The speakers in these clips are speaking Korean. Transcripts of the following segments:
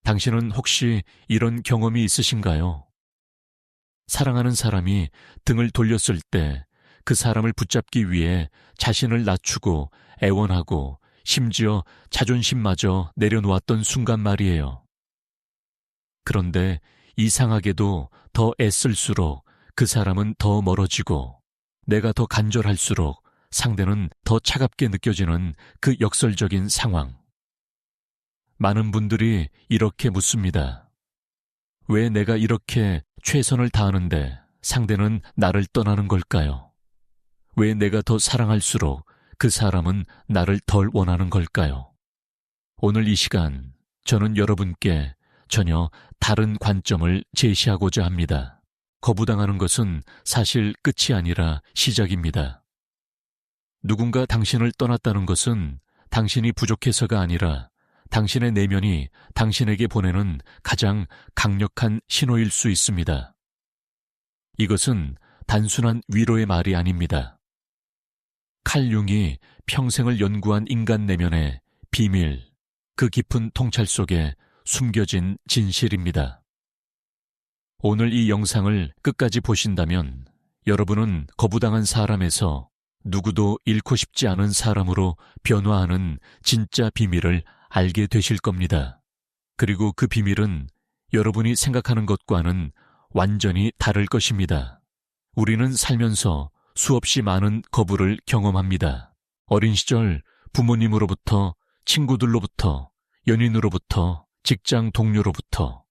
당신은 혹시 이런 경험이 있으신가요? 사랑하는 사람이 등을 돌렸을 때 그 사람을 붙잡기 위해 자신을 낮추고 애원하고 심지어 자존심마저 내려놓았던 순간 말이에요. 그런데 이상하게도 더 애쓸수록 그 사람은 더 멀어지고 내가 더 간절할수록 상대는 더 차갑게 느껴지는 그 역설적인 상황. 많은 분들이 이렇게 묻습니다. 왜 내가 이렇게 최선을 다하는데 상대는 나를 떠나는 걸까요? 왜 내가 더 사랑할수록 그 사람은 나를 덜 원하는 걸까요? 오늘 이 시간 저는 여러분께 전혀 다른 관점을 제시하고자 합니다. 거부당하는 것은 사실 끝이 아니라 시작입니다. 누군가 당신을 떠났다는 것은 당신이 부족해서가 아니라 당신의 내면이 당신에게 보내는 가장 강력한 신호일 수 있습니다. 이것은 단순한 위로의 말이 아닙니다. 칼 융이 평생을 연구한 인간 내면의 비밀, 그 깊은 통찰 속에 숨겨진 진실입니다. 오늘 이 영상을 끝까지 보신다면 여러분은 거부당한 사람에서 누구도 잃고 싶지 않은 사람으로 변화하는 진짜 비밀을 알게 되실 겁니다. 그리고 그 비밀은 여러분이 생각하는 것과는 완전히 다를 것입니다. 우리는 살면서 수없이 많은 거부를 경험합니다. 어린 시절 부모님으로부터, 친구들로부터, 연인으로부터, 직장 동료로부터.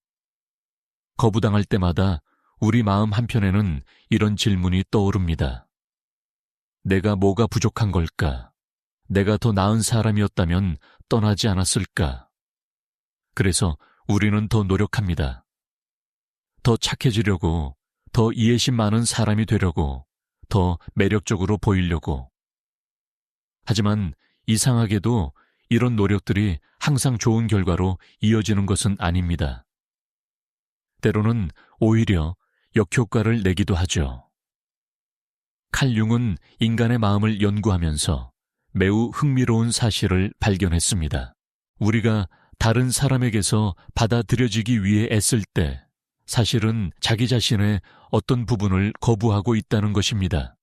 거부당할 때마다 우리 마음 한편에는 이런 질문이 떠오릅니다. 내가 뭐가 부족한 걸까? 내가 더 나은 사람이었다면 떠나지 않았을까? 그래서 우리는 더 노력합니다. 더 착해지려고, 더 이해심 많은 사람이 되려고, 더 매력적으로 보이려고. 하지만 이상하게도 이런 노력들이 항상 좋은 결과로 이어지는 것은 아닙니다. 때로는 오히려 역효과를 내기도 하죠. 칼 융은 인간의 마음을 연구하면서 매우 흥미로운 사실을 발견했습니다. 우리가 다른 사람에게서 받아들여지기 위해 애쓸 때 사실은 자기 자신의 어떤 부분을 거부하고 있다는 것입니다.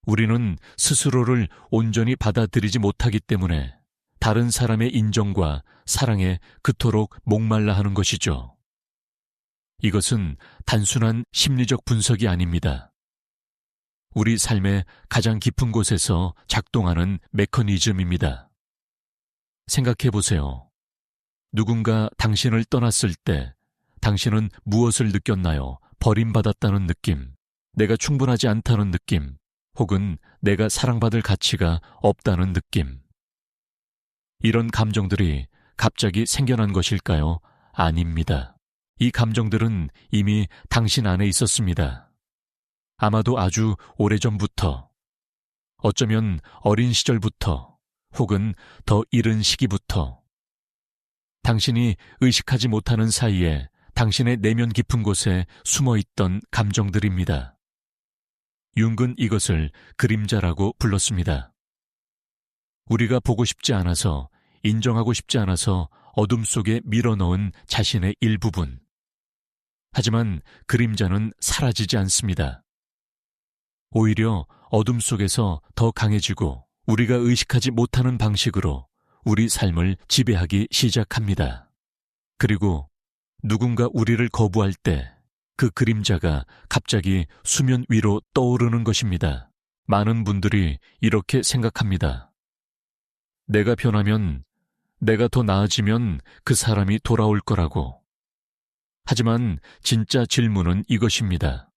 우리는 스스로를 온전히 받아들이지 못하기 때문에 다른 사람의 인정과 사랑에 그토록 목말라 하는 것이죠. 이것은 단순한 심리적 분석이 아닙니다. 우리 삶의 가장 깊은 곳에서 작동하는 메커니즘입니다. 생각해 보세요. 누군가 당신을 떠났을 때 당신은 무엇을 느꼈나요? 버림받았다는 느낌, 내가 충분하지 않다는 느낌, 혹은 내가 사랑받을 가치가 없다는 느낌. 이런 감정들이 갑자기 생겨난 것일까요? 아닙니다. 이 감정들은 이미 당신 안에 있었습니다. 아마도 아주 오래전부터, 어쩌면 어린 시절부터, 혹은 더 이른 시기부터, 당신이 의식하지 못하는 사이에 당신의 내면 깊은 곳에 숨어있던 감정들입니다. 융은 이것을 그림자라고 불렀습니다. 우리가 보고 싶지 않아서, 인정하고 싶지 않아서 어둠 속에 밀어넣은 자신의 일부분. 하지만 그림자는 사라지지 않습니다. 오히려 어둠 속에서 더 강해지고 우리가 의식하지 못하는 방식으로 우리 삶을 지배하기 시작합니다. 그리고 누군가 우리를 거부할 때 그 그림자가 갑자기 수면 위로 떠오르는 것입니다. 많은 분들이 이렇게 생각합니다. 내가 변하면, 내가 더 나아지면 그 사람이 돌아올 거라고. 하지만 진짜 질문은 이것입니다.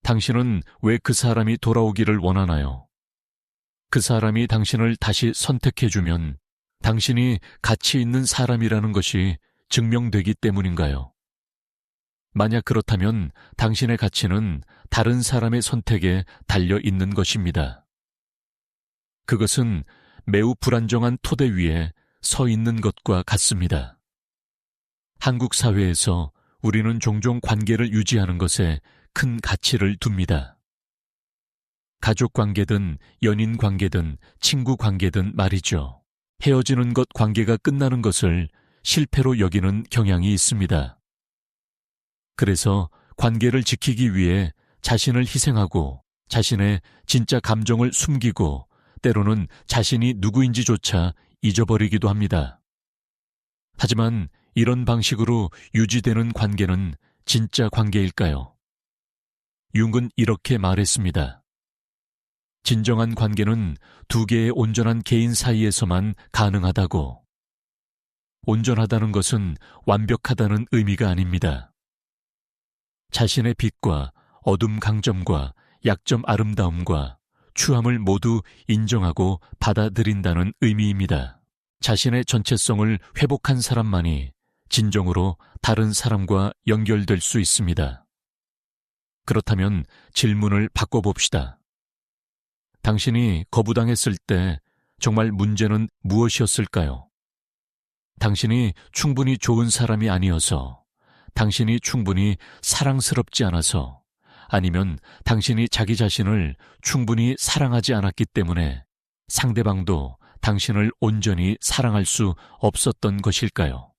당신은 왜 그 사람이 돌아오기를 원하나요? 그 사람이 당신을 다시 선택해주면 당신이 가치 있는 사람이라는 것이 증명되기 때문인가요? 만약 그렇다면 당신의 가치는 다른 사람의 선택에 달려 있는 것입니다. 그것은 매우 불안정한 토대 위에 서 있는 것과 같습니다. 한국 사회에서 우리는 종종 관계를 유지하는 것에 큰 가치를 둡니다. 가족 관계든 연인 관계든 친구 관계든 말이죠. 헤어지는 것, 관계가 끝나는 것을 실패로 여기는 경향이 있습니다. 그래서 관계를 지키기 위해 자신을 희생하고 자신의 진짜 감정을 숨기고 때로는 자신이 누구인지조차 잊어버리기도 합니다. 하지만 이런 방식으로 유지되는 관계는 진짜 관계일까요? 융은 이렇게 말했습니다. 진정한 관계는 두 개의 온전한 개인 사이에서만 가능하다고. 온전하다는 것은 완벽하다는 의미가 아닙니다. 자신의 빛과 어둠 강점과 약점 아름다움과 추함을 모두 인정하고 받아들인다는 의미입니다. 자신의 전체성을 회복한 사람만이 진정으로 다른 사람과 연결될 수 있습니다. 그렇다면 질문을 바꿔봅시다. 당신이 거부당했을 때 정말 문제는 무엇이었을까요? 당신이 충분히 좋은 사람이 아니어서, 당신이 충분히 사랑스럽지 않아서, 아니면 당신이 자기 자신을 충분히 사랑하지 않았기 때문에 상대방도 당신을 온전히 사랑할 수 없었던 것일까요?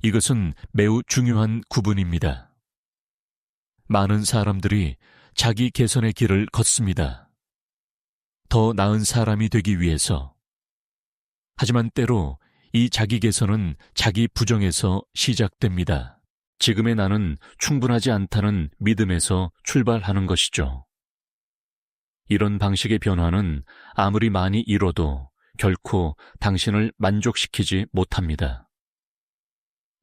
이것은 매우 중요한 구분입니다. 많은 사람들이 자기 개선의 길을 걷습니다. 더 나은 사람이 되기 위해서. 하지만 때로 이 자기 개선은 자기 부정에서 시작됩니다. 지금의 나는 충분하지 않다는 믿음에서 출발하는 것이죠. 이런 방식의 변화는 아무리 많이 이뤄도 결코 당신을 만족시키지 못합니다.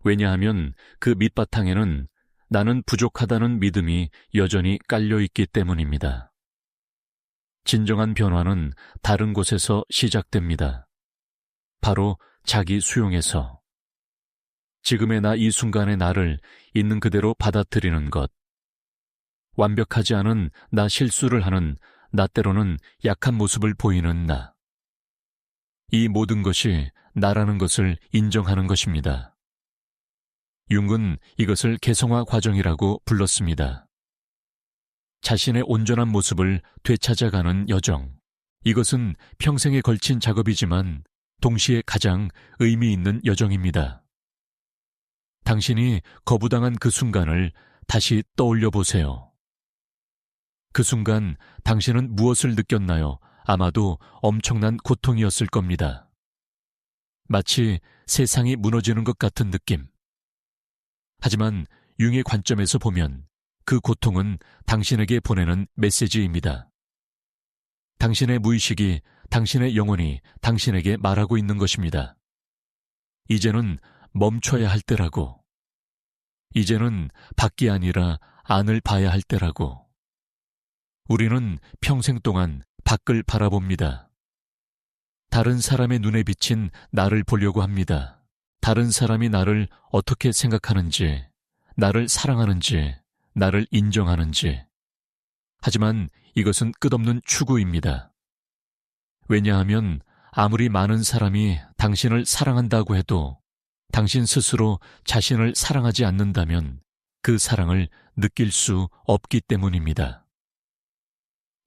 왜냐하면 그 밑바탕에는 나는 부족하다는 믿음이 여전히 깔려있기 때문입니다. 진정한 변화는 다른 곳에서 시작됩니다. 바로 자기 수용에서. 지금의 나 이 순간의 나를 있는 그대로 받아들이는 것. 완벽하지 않은 나 실수를 하는 나 때로는 약한 모습을 보이는 나. 이 모든 것이 나라는 것을 인정하는 것입니다. 융은 이것을 개성화 과정이라고 불렀습니다. 자신의 온전한 모습을 되찾아가는 여정. 이것은 평생에 걸친 작업이지만 동시에 가장 의미 있는 여정입니다. 당신이 거부당한 그 순간을 다시 떠올려 보세요. 그 순간 당신은 무엇을 느꼈나요? 아마도 엄청난 고통이었을 겁니다. 마치 세상이 무너지는 것 같은 느낌. 하지만 융의 관점에서 보면 그 고통은 당신에게 보내는 메시지입니다. 당신의 무의식이, 당신의 영혼이 당신에게 말하고 있는 것입니다. 이제는 멈춰야 할 때라고. 이제는 밖이 아니라 안을 봐야 할 때라고. 우리는 평생 동안 밖을 바라봅니다. 다른 사람의 눈에 비친 나를 보려고 합니다. 다른 사람이 나를 어떻게 생각하는지, 나를 사랑하는지, 나를 인정하는지. 하지만 이것은 끝없는 추구입니다. 왜냐하면 아무리 많은 사람이 당신을 사랑한다고 해도 당신 스스로 자신을 사랑하지 않는다면 그 사랑을 느낄 수 없기 때문입니다.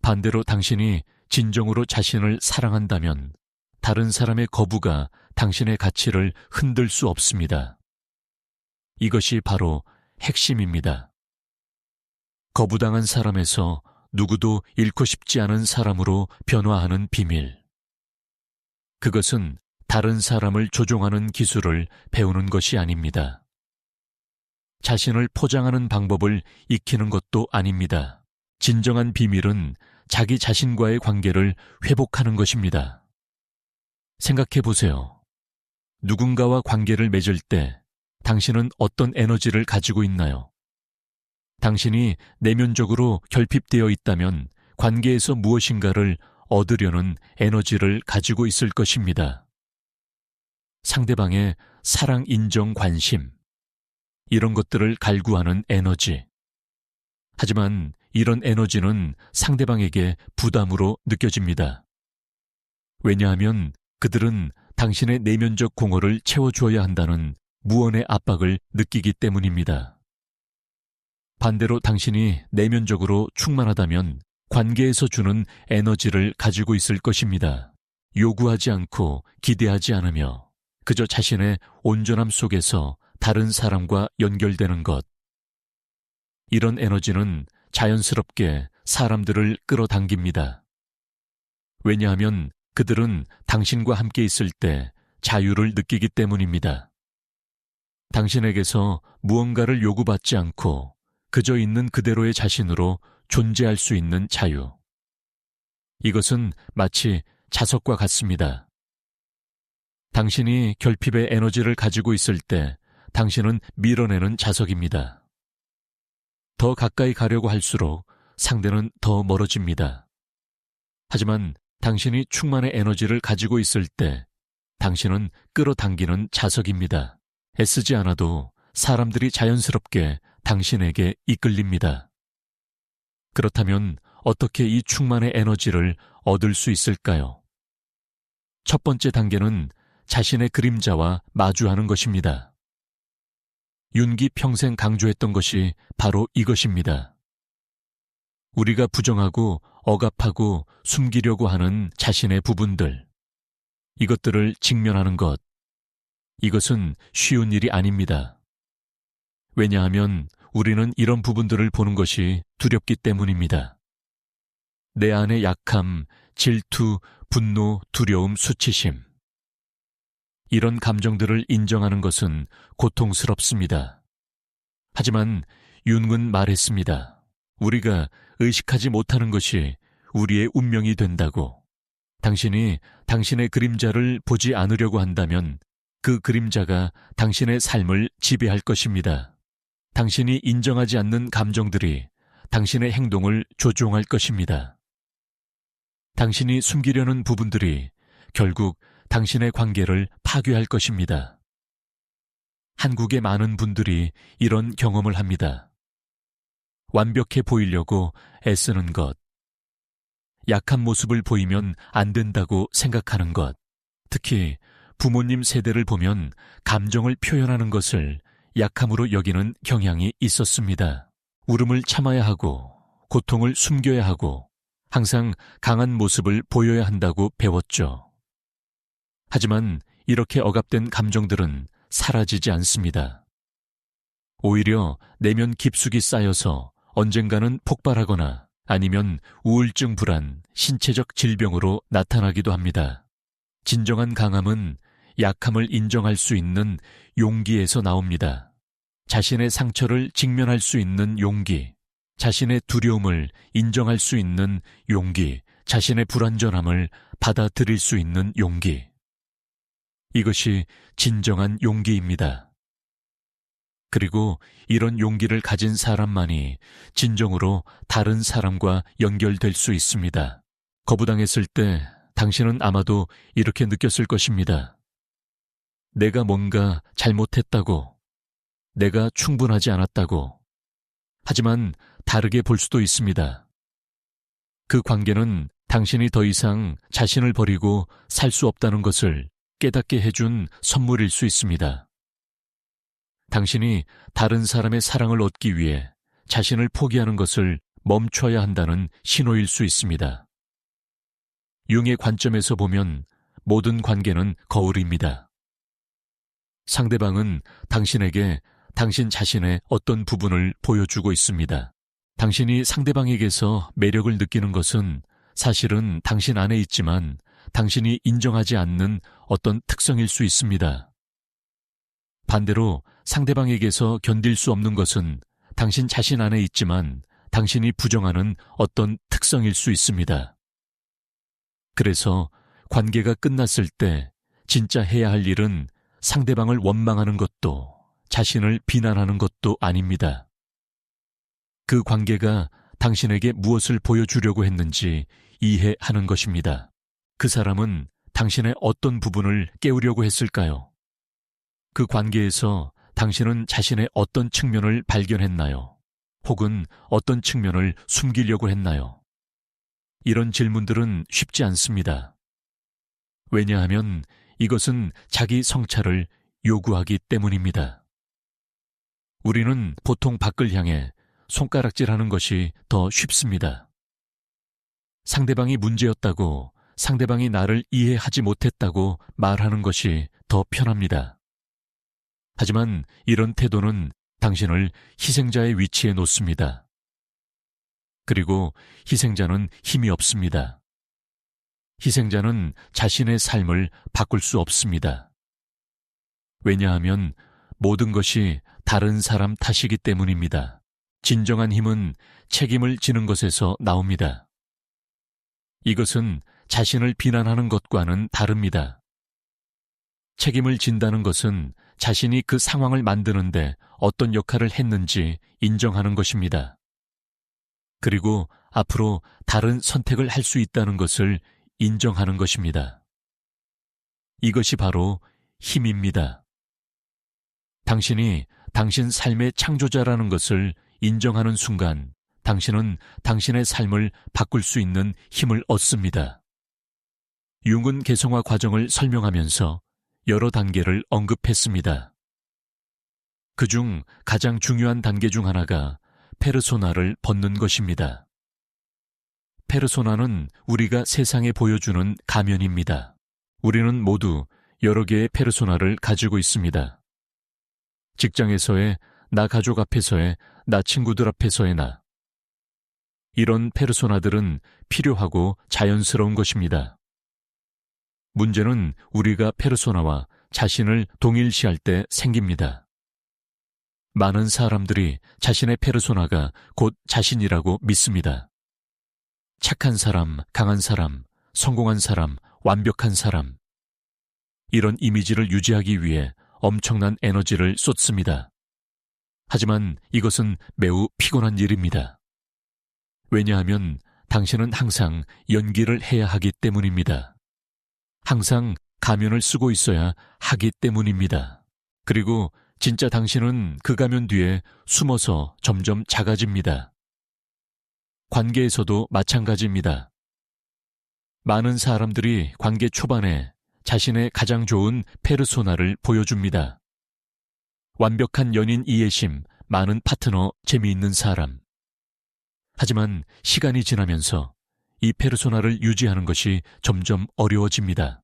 반대로 당신이 진정으로 자신을 사랑한다면 다른 사람의 거부가 당신의 가치를 흔들 수 없습니다. 이것이 바로 핵심입니다. 거부당한 사람에서 누구도 잃고 싶지 않은 사람으로 변화하는 비밀. 그것은 다른 사람을 조종하는 기술을 배우는 것이 아닙니다. 자신을 포장하는 방법을 익히는 것도 아닙니다. 진정한 비밀은 자기 자신과의 관계를 회복하는 것입니다. 생각해 보세요. 누군가와 관계를 맺을 때 당신은 어떤 에너지를 가지고 있나요? 당신이 내면적으로 결핍되어 있다면 관계에서 무엇인가를 얻으려는 에너지를 가지고 있을 것입니다. 상대방의 사랑, 인정, 관심, 이런 것들을 갈구하는 에너지. 하지만 이런 에너지는 상대방에게 부담으로 느껴집니다. 왜냐하면 그들은 당신의 내면적 공허를 채워줘야 한다는 무언의 압박을 느끼기 때문입니다. 반대로 당신이 내면적으로 충만하다면 관계에서 주는 에너지를 가지고 있을 것입니다. 요구하지 않고 기대하지 않으며 그저 자신의 온전함 속에서 다른 사람과 연결되는 것. 이런 에너지는 자연스럽게 사람들을 끌어당깁니다. 왜냐하면 그들은 당신과 함께 있을 때 자유를 느끼기 때문입니다. 당신에게서 무언가를 요구받지 않고 그저 있는 그대로의 자신으로 존재할 수 있는 자유. 이것은 마치 자석과 같습니다. 당신이 결핍의 에너지를 가지고 있을 때 당신은 밀어내는 자석입니다. 더 가까이 가려고 할수록 상대는 더 멀어집니다. 하지만 당신이 충만의 에너지를 가지고 있을 때 당신은 끌어당기는 자석입니다. 애쓰지 않아도 사람들이 자연스럽게 당신에게 이끌립니다. 그렇다면 어떻게 이 충만의 에너지를 얻을 수 있을까요? 첫 번째 단계는 자신의 그림자와 마주하는 것입니다. 윤기 평생 강조했던 것이 바로 이것입니다. 우리가 부정하고 억압하고 숨기려고 하는 자신의 부분들, 이것들을 직면하는 것, 이것은 쉬운 일이 아닙니다. 왜냐하면 우리는 이런 부분들을 보는 것이 두렵기 때문입니다. 내 안의 약함, 질투, 분노, 두려움, 수치심. 이런 감정들을 인정하는 것은 고통스럽습니다. 하지만 윤은 말했습니다. 우리가 의식하지 못하는 것이 우리의 운명이 된다고. 당신이 당신의 그림자를 보지 않으려고 한다면 그 그림자가 당신의 삶을 지배할 것입니다. 당신이 인정하지 않는 감정들이 당신의 행동을 조종할 것입니다. 당신이 숨기려는 부분들이 결국 당신의 관계를 파괴할 것입니다. 한국의 많은 분들이 이런 경험을 합니다. 완벽해 보이려고 애쓰는 것, 약한 모습을 보이면 안 된다고 생각하는 것, 특히 부모님 세대를 보면 감정을 표현하는 것을 약함으로 여기는 경향이 있었습니다. 울음을 참아야 하고 고통을 숨겨야 하고 항상 강한 모습을 보여야 한다고 배웠죠. 하지만 이렇게 억압된 감정들은 사라지지 않습니다. 오히려 내면 깊숙이 쌓여서 언젠가는 폭발하거나 아니면 우울증 불안, 신체적 질병으로 나타나기도 합니다. 진정한 강함은 약함을 인정할 수 있는 용기에서 나옵니다. 자신의 상처를 직면할 수 있는 용기, 자신의 두려움을 인정할 수 있는 용기, 자신의 불완전함을 받아들일 수 있는 용기. 이것이 진정한 용기입니다. 그리고 이런 용기를 가진 사람만이 진정으로 다른 사람과 연결될 수 있습니다. 거부당했을 때 당신은 아마도 이렇게 느꼈을 것입니다. 내가 뭔가 잘못했다고, 내가 충분하지 않았다고. 하지만 다르게 볼 수도 있습니다. 그 관계는 당신이 더 이상 자신을 버리고 살 수 없다는 것을 깨닫게 해준 선물일 수 있습니다. 당신이 다른 사람의 사랑을 얻기 위해 자신을 포기하는 것을 멈춰야 한다는 신호일 수 있습니다. 융의 관점에서 보면 모든 관계는 거울입니다. 상대방은 당신에게 당신 자신의 어떤 부분을 보여주고 있습니다. 당신이 상대방에게서 매력을 느끼는 것은 사실은 당신 안에 있지만 당신이 인정하지 않는 어떤 특성일 수 있습니다. 반대로 상대방에게서 견딜 수 없는 것은 당신 자신 안에 있지만 당신이 부정하는 어떤 특성일 수 있습니다. 그래서 관계가 끝났을 때 진짜 해야 할 일은 상대방을 원망하는 것도 자신을 비난하는 것도 아닙니다. 그 관계가 당신에게 무엇을 보여주려고 했는지 이해하는 것입니다. 그 사람은 당신의 어떤 부분을 깨우려고 했을까요? 그 관계에서 당신은 자신의 어떤 측면을 발견했나요? 혹은 어떤 측면을 숨기려고 했나요? 이런 질문들은 쉽지 않습니다. 왜냐하면 이것은 자기 성찰을 요구하기 때문입니다. 우리는 보통 밖을 향해 손가락질하는 것이 더 쉽습니다. 상대방이 문제였다고, 상대방이 나를 이해하지 못했다고 말하는 것이 더 더 편합니다. 하지만 이런 태도는 당신을 희생자의 위치에 놓습니다. 그리고 희생자는 힘이 없습니다. 희생자는 자신의 삶을 바꿀 수 없습니다. 왜냐하면 모든 것이 다른 사람 탓이기 때문입니다. 진정한 힘은 책임을 지는 것에서 나옵니다. 이것은 자신을 비난하는 것과는 다릅니다. 책임을 진다는 것은 자신이 그 상황을 만드는데 어떤 역할을 했는지 인정하는 것입니다. 그리고 앞으로 다른 선택을 할 수 있다는 것을 인정하는 것입니다. 이것이 바로 힘입니다. 당신이 당신 삶의 창조자라는 것을 인정하는 순간 당신은 당신의 삶을 바꿀 수 있는 힘을 얻습니다. 융은 개성화 과정을 설명하면서 여러 단계를 언급했습니다. 그중 가장 중요한 단계 중 하나가 페르소나를 벗는 것입니다. 페르소나는 우리가 세상에 보여주는 가면입니다. 우리는 모두 여러 개의 페르소나를 가지고 있습니다. 직장에서의 나 가족 앞에서의 나 친구들 앞에서의 나. 이런 페르소나들은 필요하고 자연스러운 것입니다. 문제는 우리가 페르소나와 자신을 동일시할 때 생깁니다. 많은 사람들이 자신의 페르소나가 곧 자신이라고 믿습니다. 착한 사람, 강한 사람, 성공한 사람, 완벽한 사람. 이런 이미지를 유지하기 위해 엄청난 에너지를 쏟습니다. 하지만 이것은 매우 피곤한 일입니다. 왜냐하면 당신은 항상 연기를 해야 하기 때문입니다. 항상 가면을 쓰고 있어야 하기 때문입니다. 그리고 진짜 당신은 그 가면 뒤에 숨어서 점점 작아집니다. 관계에서도 마찬가지입니다. 많은 사람들이 관계 초반에 자신의 가장 좋은 페르소나를 보여줍니다. 완벽한 연인 이해심, 많은 파트너, 재미있는 사람. 하지만 시간이 지나면서 이 페르소나를 유지하는 것이 점점 어려워집니다.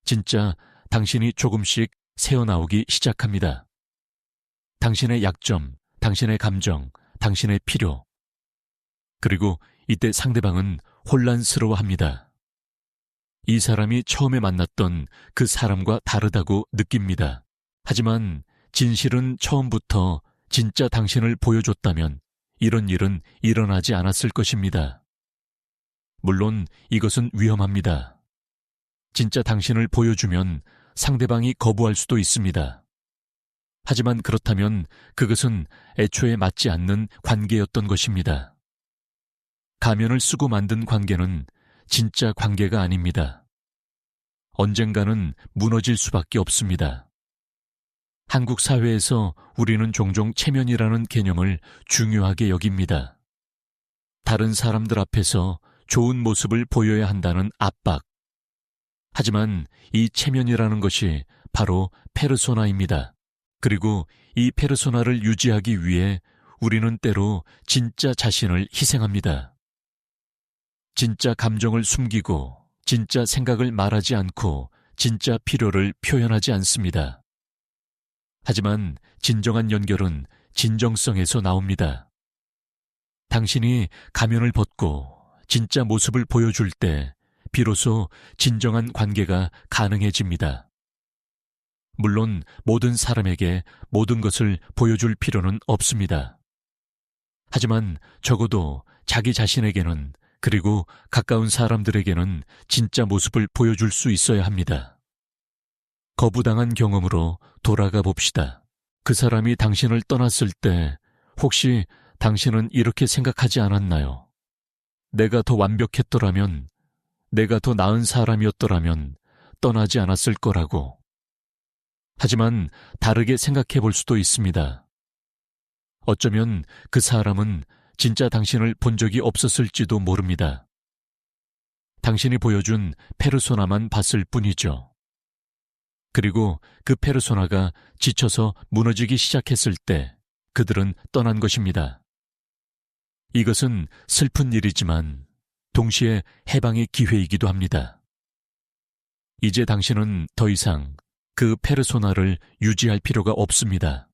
진짜 당신이 조금씩 새어나오기 시작합니다. 당신의 약점, 당신의 감정, 당신의 필요. 그리고 이때 상대방은 혼란스러워합니다. 이 사람이 처음에 만났던 그 사람과 다르다고 느낍니다. 하지만 진실은 처음부터 진짜 당신을 보여줬다면 이런 일은 일어나지 않았을 것입니다. 물론 이것은 위험합니다. 진짜 당신을 보여주면 상대방이 거부할 수도 있습니다. 하지만 그렇다면 그것은 애초에 맞지 않는 관계였던 것입니다. 가면을 쓰고 만든 관계는 진짜 관계가 아닙니다. 언젠가는 무너질 수밖에 없습니다. 한국 사회에서 우리는 종종 체면이라는 개념을 중요하게 여깁니다. 다른 사람들 앞에서 좋은 모습을 보여야 한다는 압박. 하지만 이 체면이라는 것이 바로 페르소나입니다. 그리고 이 페르소나를 유지하기 위해 우리는 때로 진짜 자신을 희생합니다. 진짜 감정을 숨기고 진짜 생각을 말하지 않고 진짜 필요를 표현하지 않습니다. 하지만 진정한 연결은 진정성에서 나옵니다. 당신이 가면을 벗고 진짜 모습을 보여줄 때 비로소 진정한 관계가 가능해집니다. 물론 모든 사람에게 모든 것을 보여줄 필요는 없습니다. 하지만 적어도 자기 자신에게는 그리고 가까운 사람들에게는 진짜 모습을 보여줄 수 있어야 합니다. 거부당한 경험으로 돌아가 봅시다. 그 사람이 당신을 떠났을 때 혹시 당신은 이렇게 생각하지 않았나요? 내가 더 완벽했더라면, 내가 더 나은 사람이었더라면 떠나지 않았을 거라고. 하지만 다르게 생각해 볼 수도 있습니다. 어쩌면 그 사람은 진짜 당신을 본 적이 없었을지도 모릅니다. 당신이 보여준 페르소나만 봤을 뿐이죠. 그리고 그 페르소나가 지쳐서 무너지기 시작했을 때 그들은 떠난 것입니다. 이것은 슬픈 일이지만 동시에 해방의 기회이기도 합니다. 이제 당신은 더 이상 그 페르소나를 유지할 필요가 없습니다.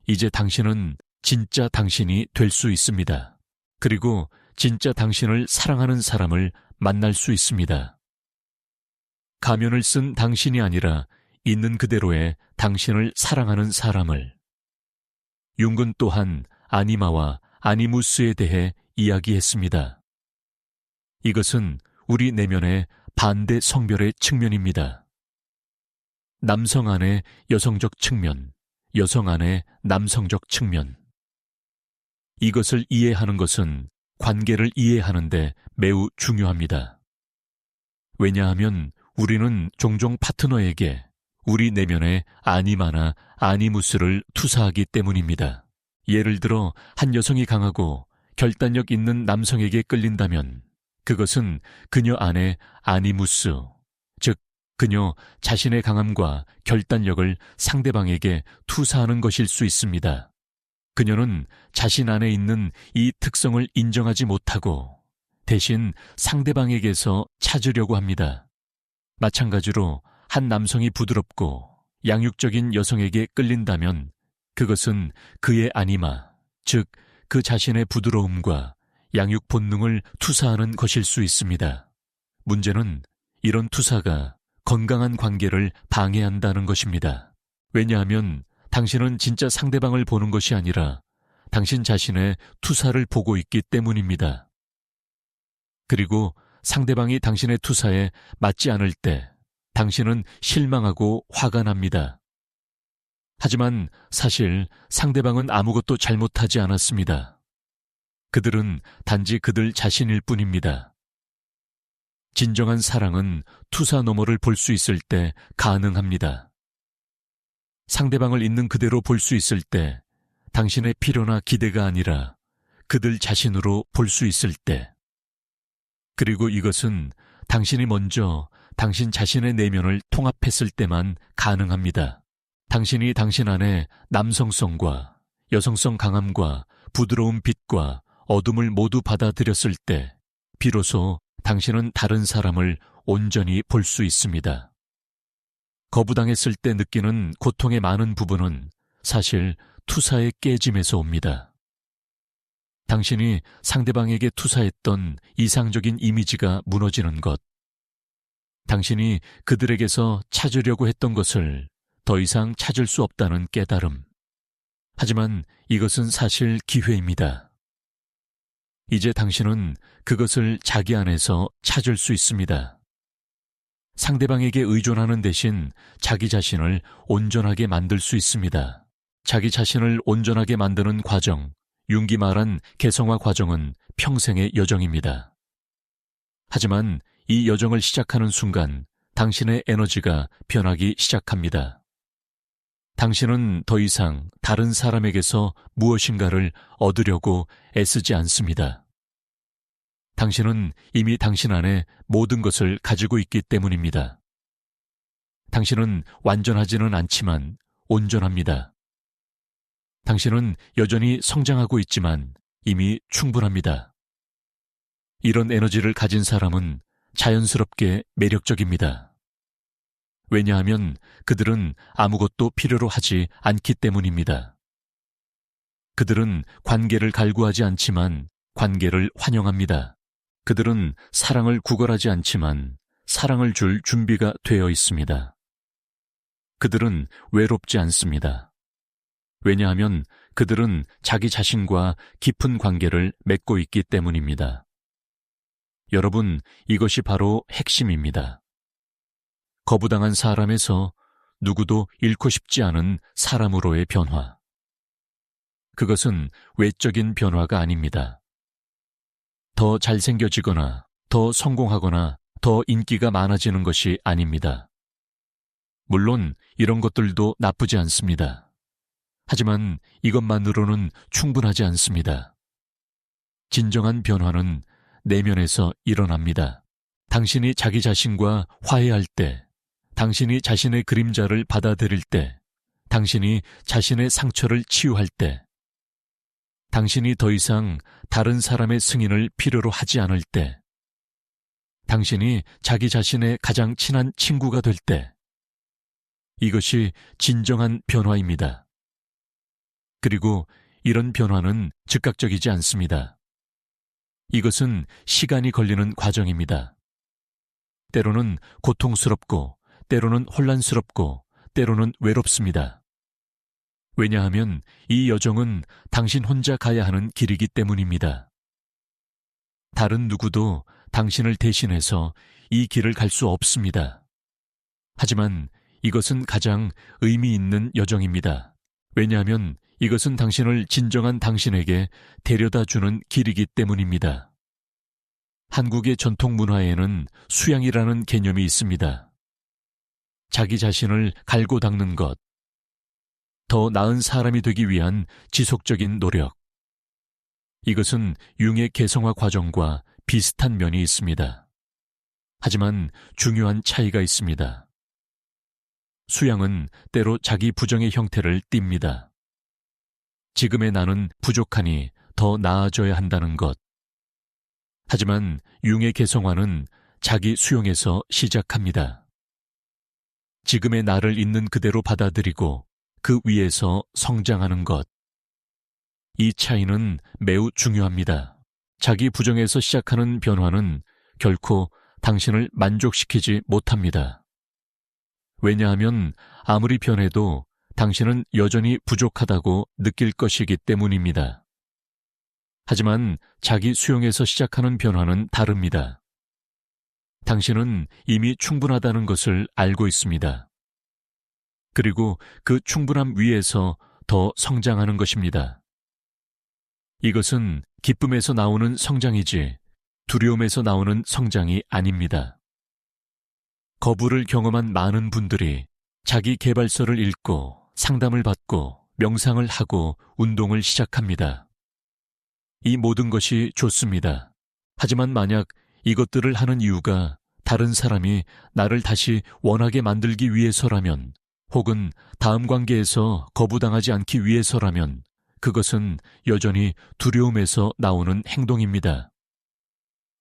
이제 당신은 진짜 당신이 될 수 있습니다. 그리고 진짜 당신을 사랑하는 사람을 만날 수 있습니다. 가면을 쓴 당신이 아니라 있는 그대로의 당신을 사랑하는 사람을. 융은 또한 아니마와 아니무스에 대해 이야기했습니다. 이것은 우리 내면의 반대 성별의 측면입니다. 남성 안의 여성적 측면, 여성 안의 남성적 측면. 이것을 이해하는 것은 관계를 이해하는데 매우 중요합니다. 왜냐하면 우리는 종종 파트너에게 우리 내면의 아니마나 아니무스를 투사하기 때문입니다. 예를 들어 한 여성이 강하고 결단력 있는 남성에게 끌린다면 그것은 그녀 안의 아니무스, 즉 그녀 자신의 강함과 결단력을 상대방에게 투사하는 것일 수 있습니다. 그녀는 자신 안에 있는 이 특성을 인정하지 못하고 대신 상대방에게서 찾으려고 합니다. 마찬가지로 한 남성이 부드럽고 양육적인 여성에게 끌린다면 그것은 그의 아니마, 즉 그 자신의 부드러움과 양육 본능을 투사하는 것일 수 있습니다. 문제는 이런 투사가 건강한 관계를 방해한다는 것입니다. 왜냐하면 당신은 진짜 상대방을 보는 것이 아니라 당신 자신의 투사를 보고 있기 때문입니다. 그리고 상대방이 당신의 투사에 맞지 않을 때 당신은 실망하고 화가 납니다. 하지만 사실 상대방은 아무것도 잘못하지 않았습니다. 그들은 단지 그들 자신일 뿐입니다. 진정한 사랑은 투사 너머를 볼 수 있을 때 가능합니다. 상대방을 있는 그대로 볼 수 있을 때 당신의 필요나 기대가 아니라 그들 자신으로 볼 수 있을 때, 그리고 이것은 당신이 먼저 당신 자신의 내면을 통합했을 때만 가능합니다. 당신이 당신 안에 남성성과 여성성 강함과 부드러운 빛과 어둠을 모두 받아들였을 때 비로소 당신은 다른 사람을 온전히 볼 수 있습니다. 거부당했을 때 느끼는 고통의 많은 부분은 사실 투사의 깨짐에서 옵니다. 당신이 상대방에게 투사했던 이상적인 이미지가 무너지는 것, 당신이 그들에게서 찾으려고 했던 것을 더 이상 찾을 수 없다는 깨달음. 하지만 이것은 사실 기회입니다. 이제 당신은 그것을 자기 안에서 찾을 수 있습니다. 상대방에게 의존하는 대신 자기 자신을 온전하게 만들 수 있습니다. 자기 자신을 온전하게 만드는 과정, 융이 말한 개성화 과정은 평생의 여정입니다. 하지만 이 여정을 시작하는 순간 당신의 에너지가 변하기 시작합니다. 당신은 더 이상 다른 사람에게서 무엇인가를 얻으려고 애쓰지 않습니다. 당신은 이미 당신 안에 모든 것을 가지고 있기 때문입니다. 당신은 완전하지는 않지만 온전합니다. 당신은 여전히 성장하고 있지만 이미 충분합니다. 이런 에너지를 가진 사람은 자연스럽게 매력적입니다. 왜냐하면 그들은 아무것도 필요로 하지 않기 때문입니다. 그들은 관계를 갈구하지 않지만 관계를 환영합니다. 그들은 사랑을 구걸하지 않지만 사랑을 줄 준비가 되어 있습니다. 그들은 외롭지 않습니다. 왜냐하면 그들은 자기 자신과 깊은 관계를 맺고 있기 때문입니다. 여러분, 이것이 바로 핵심입니다. 거부당한 사람에서 누구도 잃고 싶지 않은 사람으로의 변화. 그것은 외적인 변화가 아닙니다. 더 잘생겨지거나 더 성공하거나 더 인기가 많아지는 것이 아닙니다. 물론 이런 것들도 나쁘지 않습니다. 하지만 이것만으로는 충분하지 않습니다. 진정한 변화는 내면에서 일어납니다. 당신이 자기 자신과 화해할 때, 당신이 자신의 그림자를 받아들일 때, 당신이 자신의 상처를 치유할 때, 당신이 더 이상 다른 사람의 승인을 필요로 하지 않을 때, 당신이 자기 자신의 가장 친한 친구가 될 때, 이것이 진정한 변화입니다. 그리고 이런 변화는 즉각적이지 않습니다. 이것은 시간이 걸리는 과정입니다. 때로는 고통스럽고, 때로는 혼란스럽고, 때로는 외롭습니다. 왜냐하면 이 여정은 당신 혼자 가야 하는 길이기 때문입니다. 다른 누구도 당신을 대신해서 이 길을 갈 수 없습니다. 하지만 이것은 가장 의미 있는 여정입니다. 왜냐하면 이것은 당신을 진정한 당신에게 데려다 주는 길이기 때문입니다. 한국의 전통 문화에는 수양이라는 개념이 있습니다. 자기 자신을 갈고 닦는 것, 더 나은 사람이 되기 위한 지속적인 노력. 이것은 융의 개성화 과정과 비슷한 면이 있습니다. 하지만 중요한 차이가 있습니다. 수양은 때로 자기 부정의 형태를 띱니다. 지금의 나는 부족하니 더 나아져야 한다는 것. 하지만 융의 개성화는 자기 수용에서 시작합니다. 지금의 나를 있는 그대로 받아들이고 그 위에서 성장하는 것. 이 차이는 매우 중요합니다. 자기 부정에서 시작하는 변화는 결코 당신을 만족시키지 못합니다. 왜냐하면 아무리 변해도 당신은 여전히 부족하다고 느낄 것이기 때문입니다. 하지만 자기 수용에서 시작하는 변화는 다릅니다. 당신은 이미 충분하다는 것을 알고 있습니다. 그리고 그 충분함 위에서 더 성장하는 것입니다. 이것은 기쁨에서 나오는 성장이지 두려움에서 나오는 성장이 아닙니다. 거부를 경험한 많은 분들이 자기 개발서를 읽고 상담을 받고 명상을 하고 운동을 시작합니다. 이 모든 것이 좋습니다. 하지만 만약 이것들을 하는 이유가 다른 사람이 나를 다시 원하게 만들기 위해서라면, 혹은 다음 관계에서 거부당하지 않기 위해서라면 그것은 여전히 두려움에서 나오는 행동입니다.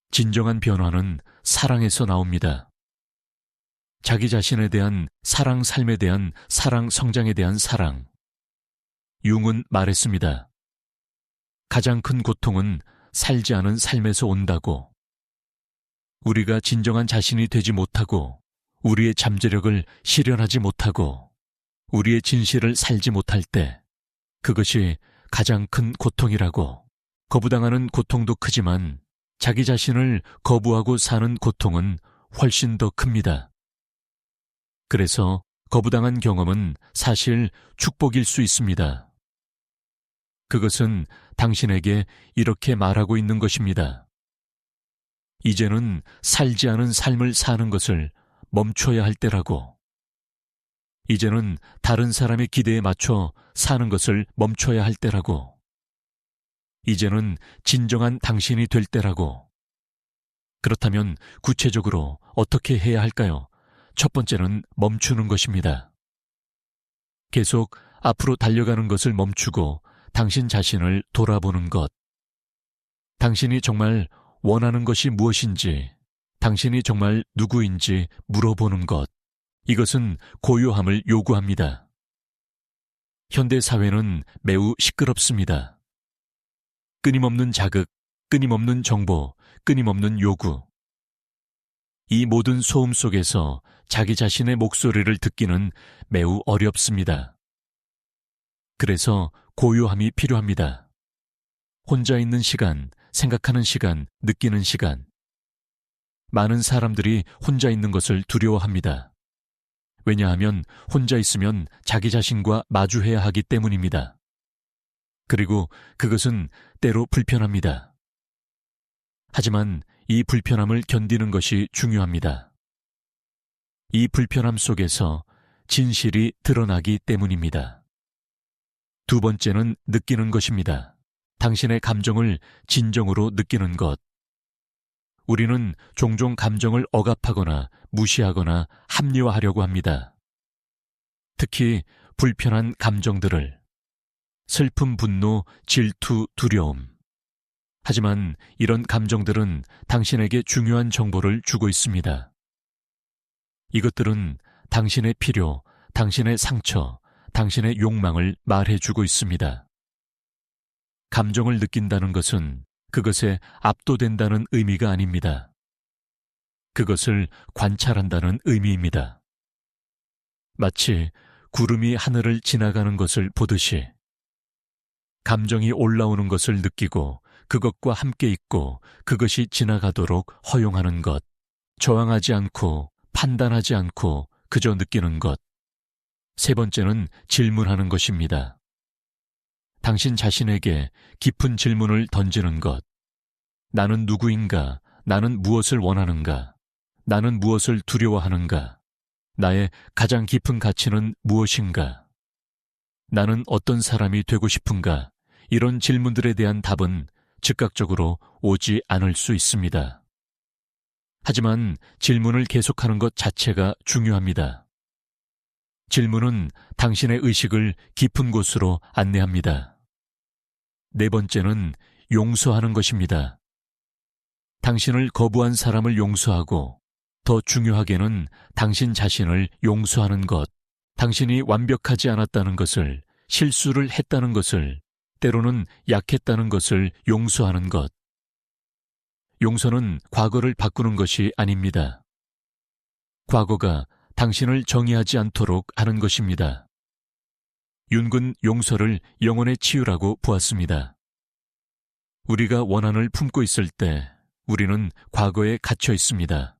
진정한 변화는 사랑에서 나옵니다. 자기 자신에 대한 사랑, 삶에 대한 사랑, 성장에 대한 사랑. 융은 말했습니다. 가장 큰 고통은 살지 않은 삶에서 온다고. 우리가 진정한 자신이 되지 못하고, 우리의 잠재력을 실현하지 못하고, 우리의 진실을 살지 못할 때, 그것이 가장 큰 고통이라고. 거부당하는 고통도 크지만 자기 자신을 거부하고 사는 고통은 훨씬 더 큽니다. 그래서 거부당한 경험은 사실 축복일 수 있습니다. 그것은 당신에게 이렇게 말하고 있는 것입니다. 이제는 살지 않은 삶을 사는 것을 멈춰야 할 때라고. 이제는 다른 사람의 기대에 맞춰 사는 것을 멈춰야 할 때라고. 이제는 진정한 당신이 될 때라고. 그렇다면 구체적으로 어떻게 해야 할까요? 첫 번째는 멈추는 것입니다. 계속 앞으로 달려가는 것을 멈추고 당신 자신을 돌아보는 것. 당신이 정말 원하는 것이 무엇인지, 당신이 정말 누구인지 물어보는 것. 이것은 고요함을 요구합니다. 현대 사회는 매우 시끄럽습니다. 끊임없는 자극, 끊임없는 정보, 끊임없는 요구. 이 모든 소음 속에서 자기 자신의 목소리를 듣기는 매우 어렵습니다. 그래서 고요함이 필요합니다. 혼자 있는 시간, 생각하는 시간, 느끼는 시간. 많은 사람들이 혼자 있는 것을 두려워합니다. 왜냐하면 혼자 있으면 자기 자신과 마주해야 하기 때문입니다. 그리고 그것은 때로 불편합니다. 하지만 이 불편함을 견디는 것이 중요합니다. 이 불편함 속에서 진실이 드러나기 때문입니다. 두 번째는 느끼는 것입니다. 당신의 감정을 진정으로 느끼는 것. 우리는 종종 감정을 억압하거나 무시하거나 합리화하려고 합니다. 특히 불편한 감정들을. 슬픔, 분노, 질투, 두려움. 하지만 이런 감정들은 당신에게 중요한 정보를 주고 있습니다. 이것들은 당신의 필요, 당신의 상처, 당신의 욕망을 말해주고 있습니다. 감정을 느낀다는 것은 그것에 압도된다는 의미가 아닙니다. 그것을 관찰한다는 의미입니다. 마치 구름이 하늘을 지나가는 것을 보듯이 감정이 올라오는 것을 느끼고 그것과 함께 있고 그것이 지나가도록 허용하는 것, 저항하지 않고 판단하지 않고 그저 느끼는 것. 세 번째는 질문하는 것입니다. 당신 자신에게 깊은 질문을 던지는 것. 나는 누구인가? 나는 무엇을 원하는가? 나는 무엇을 두려워하는가? 나의 가장 깊은 가치는 무엇인가? 나는 어떤 사람이 되고 싶은가? 이런 질문들에 대한 답은 즉각적으로 오지 않을 수 있습니다. 하지만 질문을 계속하는 것 자체가 중요합니다. 질문은 당신의 의식을 깊은 곳으로 안내합니다. 네 번째는 용서하는 것입니다. 당신을 거부한 사람을 용서하고 더 중요하게는 당신 자신을 용서하는 것, 당신이 완벽하지 않았다는 것을, 실수를 했다는 것을, 때로는 약했다는 것을 용서하는 것. 용서는 과거를 바꾸는 것이 아닙니다. 과거가 당신을 정의하지 않도록 하는 것입니다. 윤군 용서를 영혼의 치유라고 보았습니다. 우리가 원한을 품고 있을 때 우리는 과거에 갇혀 있습니다.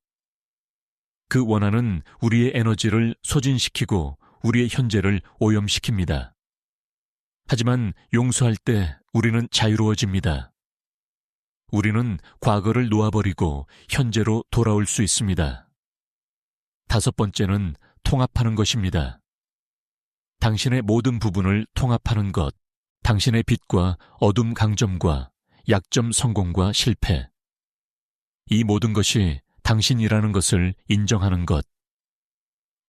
그 원한은 우리의 에너지를 소진시키고 우리의 현재를 오염시킵니다. 하지만 용서할 때 우리는 자유로워집니다. 우리는 과거를 놓아버리고 현재로 돌아올 수 있습니다. 다섯 번째는 통합하는 것입니다. 당신의 모든 부분을 통합하는 것, 당신의 빛과 어둠 강점과 약점 성공과 실패. 이 모든 것이 당신이라는 것을 인정하는 것.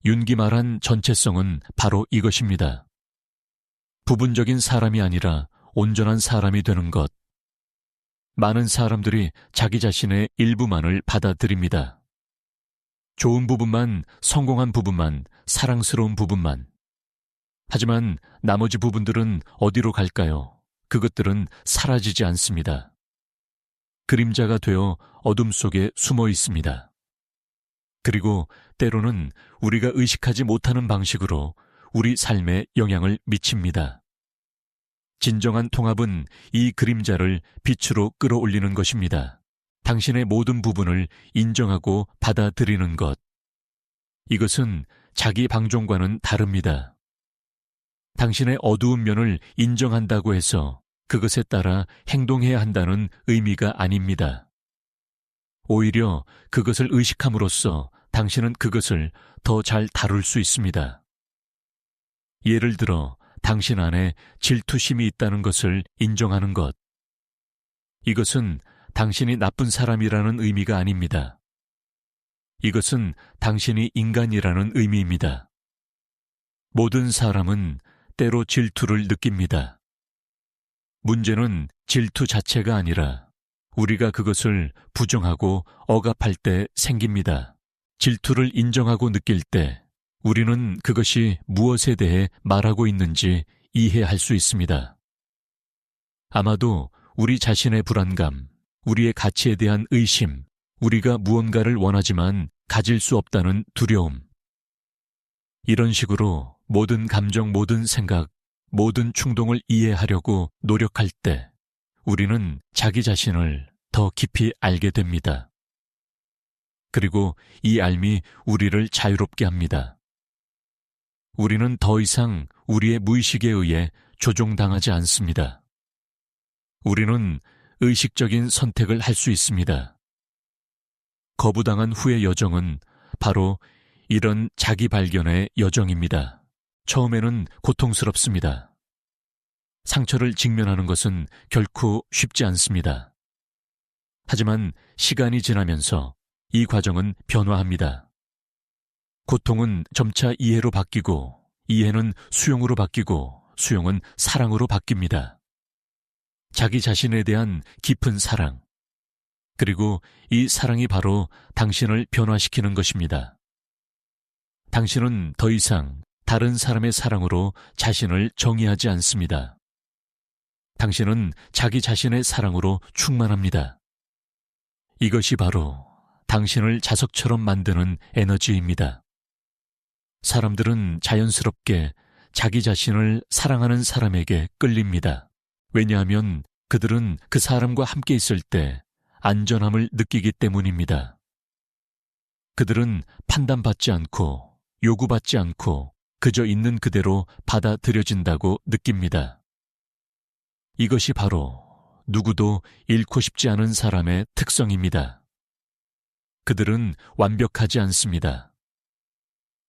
윤기 말한 전체성은 바로 이것입니다. 부분적인 사람이 아니라 온전한 사람이 되는 것. 많은 사람들이 자기 자신의 일부만을 받아들입니다. 좋은 부분만, 성공한 부분만, 사랑스러운 부분만. 하지만 나머지 부분들은 어디로 갈까요? 그것들은 사라지지 않습니다. 그림자가 되어 어둠 속에 숨어 있습니다. 그리고 때로는 우리가 의식하지 못하는 방식으로 우리 삶에 영향을 미칩니다. 진정한 통합은 이 그림자를 빛으로 끌어올리는 것입니다. 당신의 모든 부분을 인정하고 받아들이는 것. 이것은 자기 방종과는 다릅니다. 당신의 어두운 면을 인정한다고 해서 그것에 따라 행동해야 한다는 의미가 아닙니다. 오히려 그것을 의식함으로써 당신은 그것을 더 잘 다룰 수 있습니다. 예를 들어 당신 안에 질투심이 있다는 것을 인정하는 것. 이것은 당신이 나쁜 사람이라는 의미가 아닙니다. 이것은 당신이 인간이라는 의미입니다. 모든 사람은 때로 질투를 느낍니다. 문제는 질투 자체가 아니라 우리가 그것을 부정하고 억압할 때 생깁니다. 질투를 인정하고 느낄 때 우리는 그것이 무엇에 대해 말하고 있는지 이해할 수 있습니다. 아마도 우리 자신의 불안감, 우리의 가치에 대한 의심, 우리가 무언가를 원하지만 가질 수 없다는 두려움. 이런 식으로 모든 감정, 모든 생각, 모든 충동을 이해하려고 노력할 때 우리는 자기 자신을 더 깊이 알게 됩니다. 그리고 이 알미 우리를 자유롭게 합니다. 우리는 더 이상 우리의 무의식에 의해 조종당하지 않습니다. 우리는 의식적인 선택을 할 수 있습니다. 거부당한 후의 여정은 바로 이런 자기 발견의 여정입니다. 처음에는 고통스럽습니다. 상처를 직면하는 것은 결코 쉽지 않습니다. 하지만 시간이 지나면서 이 과정은 변화합니다. 고통은 점차 이해로 바뀌고, 이해는 수용으로 바뀌고, 수용은 사랑으로 바뀝니다. 자기 자신에 대한 깊은 사랑, 그리고 이 사랑이 바로 당신을 변화시키는 것입니다. 당신은 더 이상 다른 사람의 사랑으로 자신을 정의하지 않습니다. 당신은 자기 자신의 사랑으로 충만합니다. 이것이 바로 당신을 자석처럼 만드는 에너지입니다. 사람들은 자연스럽게 자기 자신을 사랑하는 사람에게 끌립니다. 왜냐하면 그들은 그 사람과 함께 있을 때 안전함을 느끼기 때문입니다. 그들은 판단받지 않고 요구받지 않고 그저 있는 그대로 받아들여진다고 느낍니다. 이것이 바로 누구도 잃고 싶지 않은 사람의 특성입니다. 그들은 완벽하지 않습니다.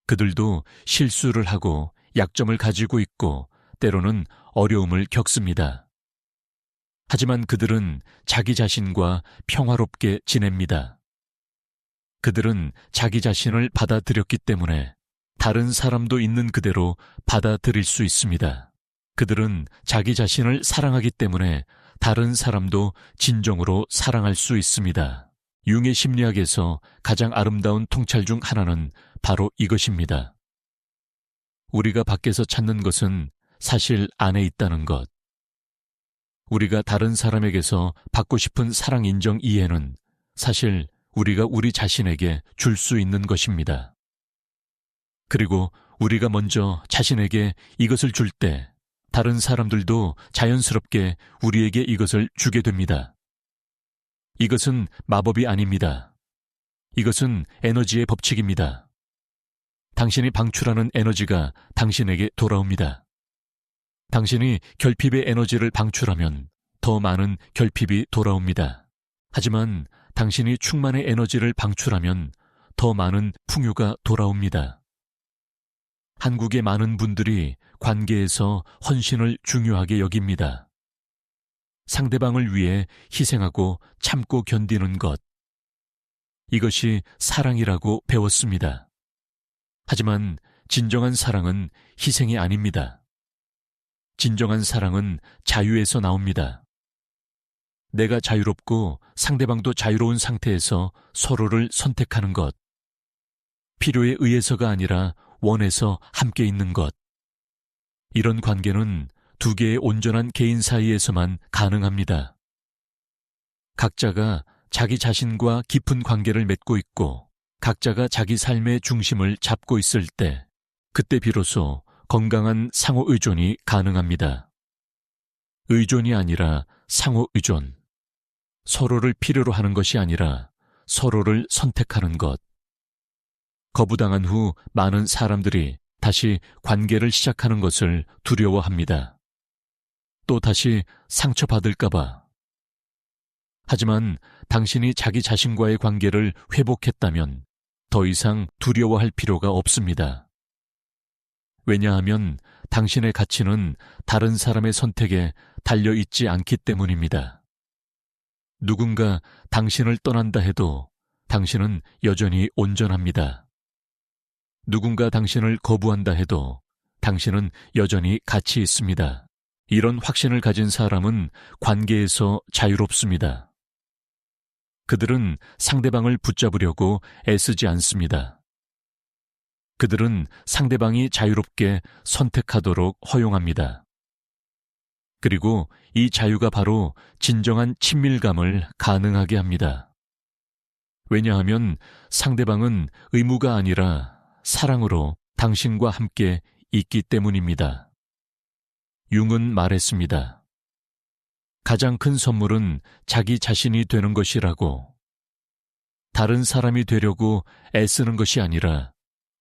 그들도 실수를 하고 약점을 가지고 있고 때로는 어려움을 겪습니다. 하지만 그들은 자기 자신과 평화롭게 지냅니다. 그들은 자기 자신을 받아들였기 때문에 다른 사람도 있는 그대로 받아들일 수 있습니다. 그들은 자기 자신을 사랑하기 때문에 다른 사람도 진정으로 사랑할 수 있습니다. 융의 심리학에서 가장 아름다운 통찰 중 하나는 바로 이것입니다. 우리가 밖에서 찾는 것은 사실 안에 있다는 것. 우리가 다른 사람에게서 받고 싶은 사랑, 인정, 이해는 사실 우리가 우리 자신에게 줄 수 있는 것입니다. 그리고 우리가 먼저 자신에게 이것을 줄 때 다른 사람들도 자연스럽게 우리에게 이것을 주게 됩니다. 이것은 마법이 아닙니다. 이것은 에너지의 법칙입니다. 당신이 방출하는 에너지가 당신에게 돌아옵니다. 당신이 결핍의 에너지를 방출하면 더 많은 결핍이 돌아옵니다. 하지만 당신이 충만의 에너지를 방출하면 더 많은 풍요가 돌아옵니다. 한국의 많은 분들이 관계에서 헌신을 중요하게 여깁니다. 상대방을 위해 희생하고 참고 견디는 것. 이것이 사랑이라고 배웠습니다. 하지만 진정한 사랑은 희생이 아닙니다. 진정한 사랑은 자유에서 나옵니다. 내가 자유롭고 상대방도 자유로운 상태에서 서로를 선택하는 것. 필요에 의해서가 아니라 원해서 함께 있는 것. 이런 관계는 두 개의 온전한 개인 사이에서만 가능합니다. 각자가 자기 자신과 깊은 관계를 맺고 있고 각자가 자기 삶의 중심을 잡고 있을 때 그때 비로소 건강한 상호 의존이 가능합니다. 의존이 아니라 상호 의존. 서로를 필요로 하는 것이 아니라 서로를 선택하는 것. 거부당한 후 많은 사람들이 다시 관계를 시작하는 것을 두려워합니다. 또 다시 상처받을까봐. 하지만 당신이 자기 자신과의 관계를 회복했다면 더 이상 두려워할 필요가 없습니다. 왜냐하면 당신의 가치는 다른 사람의 선택에 달려있지 않기 때문입니다. 누군가 당신을 떠난다 해도 당신은 여전히 온전합니다. 누군가 당신을 거부한다 해도 당신은 여전히 가치 있습니다. 이런 확신을 가진 사람은 관계에서 자유롭습니다. 그들은 상대방을 붙잡으려고 애쓰지 않습니다. 그들은 상대방이 자유롭게 선택하도록 허용합니다. 그리고 이 자유가 바로 진정한 친밀감을 가능하게 합니다. 왜냐하면 상대방은 의무가 아니라 사랑으로 당신과 함께 있기 때문입니다. 융은 말했습니다. 가장 큰 선물은 자기 자신이 되는 것이라고. 다른 사람이 되려고 애쓰는 것이 아니라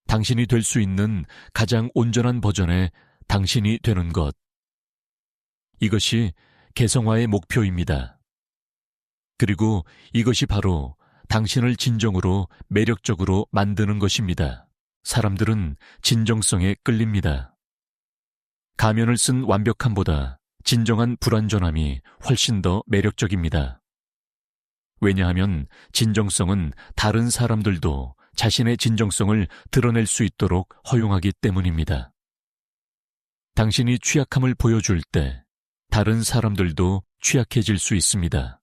당신이 될 수 있는 가장 온전한 버전의 당신이 되는 것. 이것이 개성화의 목표입니다. 그리고 이것이 바로 당신을 진정으로 매력적으로 만드는 것입니다. 사람들은 진정성에 끌립니다. 가면을 쓴 완벽함보다 진정한 불완전함이 훨씬 더 매력적입니다. 왜냐하면 진정성은 다른 사람들도 자신의 진정성을 드러낼 수 있도록 허용하기 때문입니다. 당신이 취약함을 보여줄 때 다른 사람들도 취약해질 수 있습니다.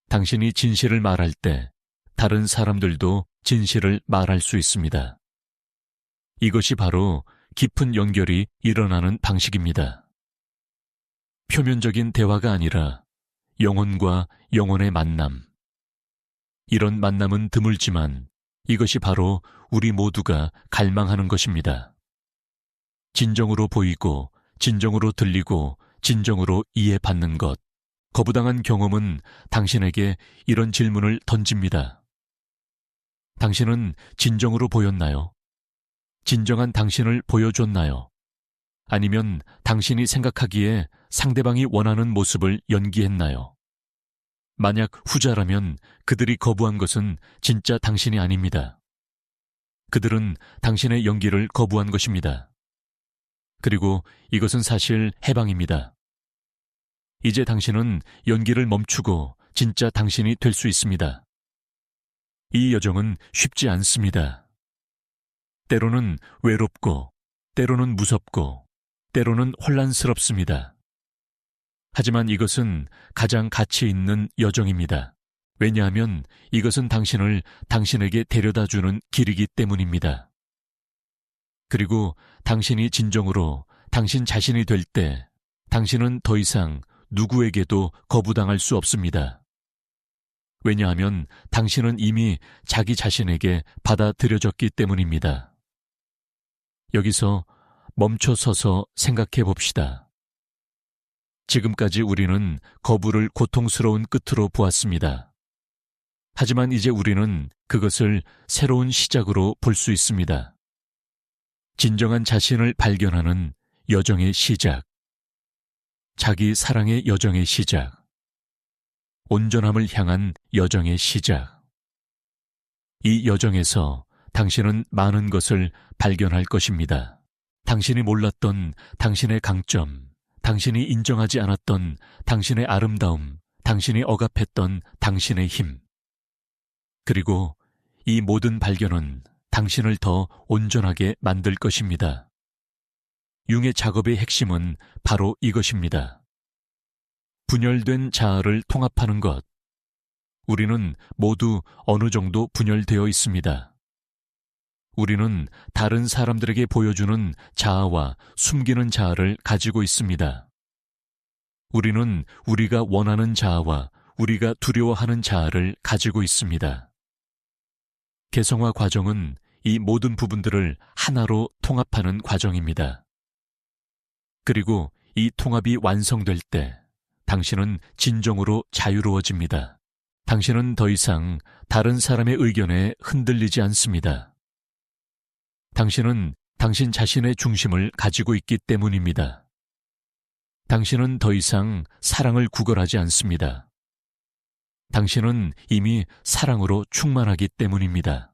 당신이 진실을 말할 때 다른 사람들도 진실을 말할 수 있습니다. 이것이 바로 깊은 연결이 일어나는 방식입니다. 표면적인 대화가 아니라 영혼과 영혼의 만남. 이런 만남은 드물지만 이것이 바로 우리 모두가 갈망하는 것입니다. 진정으로 보이고, 진정으로 들리고, 진정으로 이해받는 것. 거부당한 경험은 당신에게 이런 질문을 던집니다. 당신은 진정으로 보였나요? 진정한 당신을 보여줬나요? 아니면 당신이 생각하기에 상대방이 원하는 모습을 연기했나요? 만약 후자라면 그들이 거부한 것은 진짜 당신이 아닙니다. 그들은 당신의 연기를 거부한 것입니다. 그리고 이것은 사실 해방입니다. 이제 당신은 연기를 멈추고 진짜 당신이 될 수 있습니다. 이 여정은 쉽지 않습니다. 때로는 외롭고, 때로는 무섭고, 때로는 혼란스럽습니다. 하지만 이것은 가장 가치 있는 여정입니다. 왜냐하면 이것은 당신을 당신에게 데려다주는 길이기 때문입니다. 그리고 당신이 진정으로 당신 자신이 될 때 당신은 더 이상 누구에게도 거부당할 수 없습니다. 왜냐하면 당신은 이미 자기 자신에게 받아들여졌기 때문입니다. 여기서 멈춰 서서 생각해 봅시다. 지금까지 우리는 거부를 고통스러운 끝으로 보았습니다. 하지만 이제 우리는 그것을 새로운 시작으로 볼 수 있습니다. 진정한 자신을 발견하는 여정의 시작. 자기 사랑의 여정의 시작. 온전함을 향한 여정의 시작. 이 여정에서 당신은 많은 것을 발견할 것입니다. 당신이 몰랐던 당신의 강점, 당신이 인정하지 않았던 당신의 아름다움, 당신이 억압했던 당신의 힘. 그리고 이 모든 발견은 당신을 더 온전하게 만들 것입니다. 융의 작업의 핵심은 바로 이것입니다. 분열된 자아를 통합하는 것. 우리는 모두 어느 정도 분열되어 있습니다. 우리는 다른 사람들에게 보여주는 자아와 숨기는 자아를 가지고 있습니다. 우리는 우리가 원하는 자아와 우리가 두려워하는 자아를 가지고 있습니다. 개성화 과정은 이 모든 부분들을 하나로 통합하는 과정입니다. 그리고 이 통합이 완성될 때 당신은 진정으로 자유로워집니다. 당신은 더 이상 다른 사람의 의견에 흔들리지 않습니다. 당신은 당신 자신의 중심을 가지고 있기 때문입니다. 당신은 더 이상 사랑을 구걸하지 않습니다. 당신은 이미 사랑으로 충만하기 때문입니다.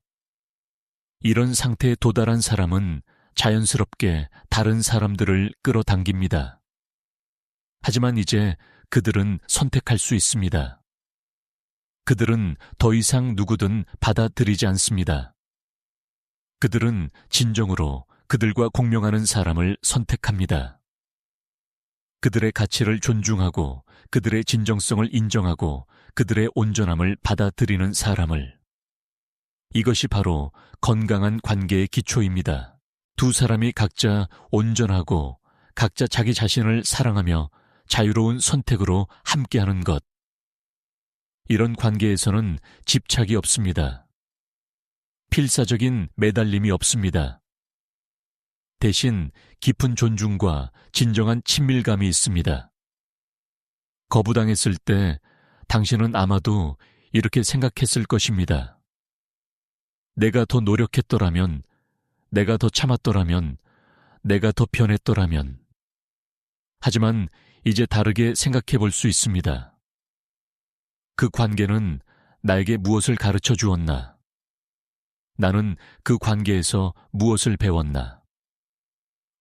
이런 상태에 도달한 사람은 자연스럽게 다른 사람들을 끌어당깁니다. 하지만 이제 그들은 선택할 수 있습니다. 그들은 더 이상 누구든 받아들이지 않습니다. 그들은 진정으로 그들과 공명하는 사람을 선택합니다. 그들의 가치를 존중하고 그들의 진정성을 인정하고 그들의 온전함을 받아들이는 사람을. 이것이 바로 건강한 관계의 기초입니다. 두 사람이 각자 온전하고 각자 자기 자신을 사랑하며 자유로운 선택으로 함께하는 것. 이런 관계에서는 집착이 없습니다. 필사적인 매달림이 없습니다. 대신 깊은 존중과 진정한 친밀감이 있습니다. 거부당했을 때 당신은 아마도 이렇게 생각했을 것입니다. 내가 더 노력했더라면, 내가 더 참았더라면, 내가 더 변했더라면. 하지만 이제 다르게 생각해 볼 수 있습니다. 그 관계는 나에게 무엇을 가르쳐 주었나? 나는 그 관계에서 무엇을 배웠나?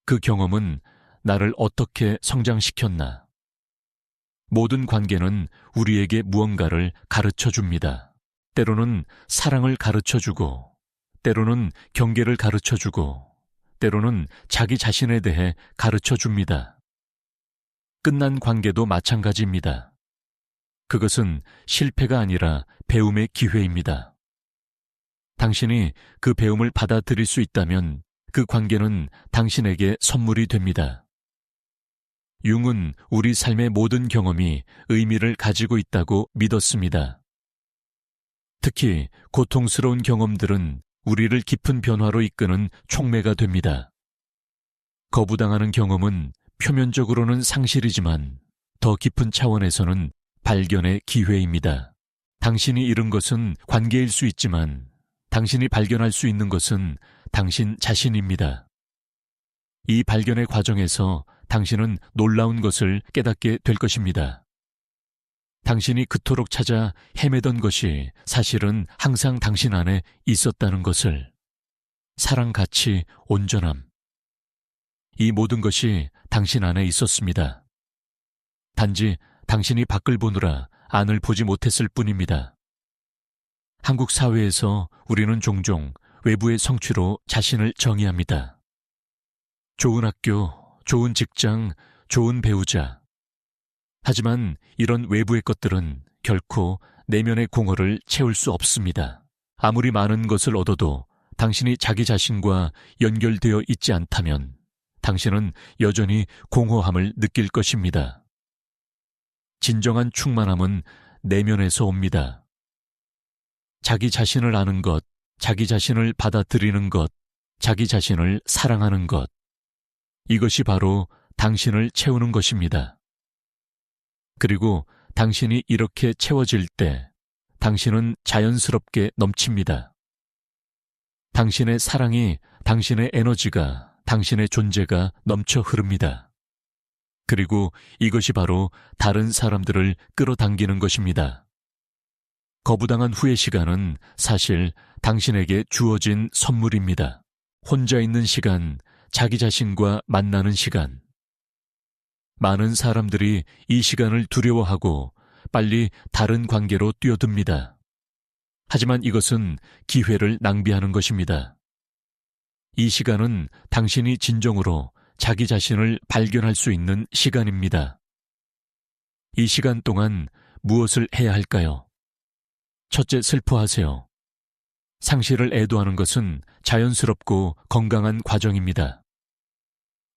그 경험은 나를 어떻게 성장시켰나? 모든 관계는 우리에게 무언가를 가르쳐 줍니다. 때로는 사랑을 가르쳐 주고, 때로는 경계를 가르쳐 주고, 때로는 자기 자신에 대해 가르쳐 줍니다. 끝난 관계도 마찬가지입니다. 그것은 실패가 아니라 배움의 기회입니다. 당신이 그 배움을 받아들일 수 있다면 그 관계는 당신에게 선물이 됩니다. 융은 우리 삶의 모든 경험이 의미를 가지고 있다고 믿었습니다. 특히 고통스러운 경험들은 우리를 깊은 변화로 이끄는 촉매가 됩니다. 거부당하는 경험은 표면적으로는 상실이지만 더 깊은 차원에서는 발견의 기회입니다. 당신이 잃은 것은 관계일 수 있지만 당신이 발견할 수 있는 것은 당신 자신입니다. 이 발견의 과정에서 당신은 놀라운 것을 깨닫게 될 것입니다. 당신이 그토록 찾아 헤매던 것이 사실은 항상 당신 안에 있었다는 것을. 사랑, 가치, 온전함. 이 모든 것이 당신 안에 있었습니다. 단지 당신이 밖을 보느라 안을 보지 못했을 뿐입니다. 한국 사회에서 우리는 종종 외부의 성취로 자신을 정의합니다. 좋은 학교, 좋은 직장, 좋은 배우자. 하지만 이런 외부의 것들은 결코 내면의 공허를 채울 수 없습니다. 아무리 많은 것을 얻어도 당신이 자기 자신과 연결되어 있지 않다면 당신은 여전히 공허함을 느낄 것입니다. 진정한 충만함은 내면에서 옵니다. 자기 자신을 아는 것, 자기 자신을 받아들이는 것, 자기 자신을 사랑하는 것. 이것이 바로 당신을 채우는 것입니다. 그리고 당신이 이렇게 채워질 때 당신은 자연스럽게 넘칩니다. 당신의 사랑이, 당신의 에너지가, 당신의 존재가 넘쳐 흐릅니다. 그리고 이것이 바로 다른 사람들을 끌어당기는 것입니다. 거부당한 후의 시간은 사실 당신에게 주어진 선물입니다. 혼자 있는 시간, 자기 자신과 만나는 시간. 많은 사람들이 이 시간을 두려워하고 빨리 다른 관계로 뛰어듭니다. 하지만 이것은 기회를 낭비하는 것입니다. 이 시간은 당신이 진정으로 자기 자신을 발견할 수 있는 시간입니다. 이 시간 동안 무엇을 해야 할까요? 첫째, 슬퍼하세요. 상실을 애도하는 것은 자연스럽고 건강한 과정입니다.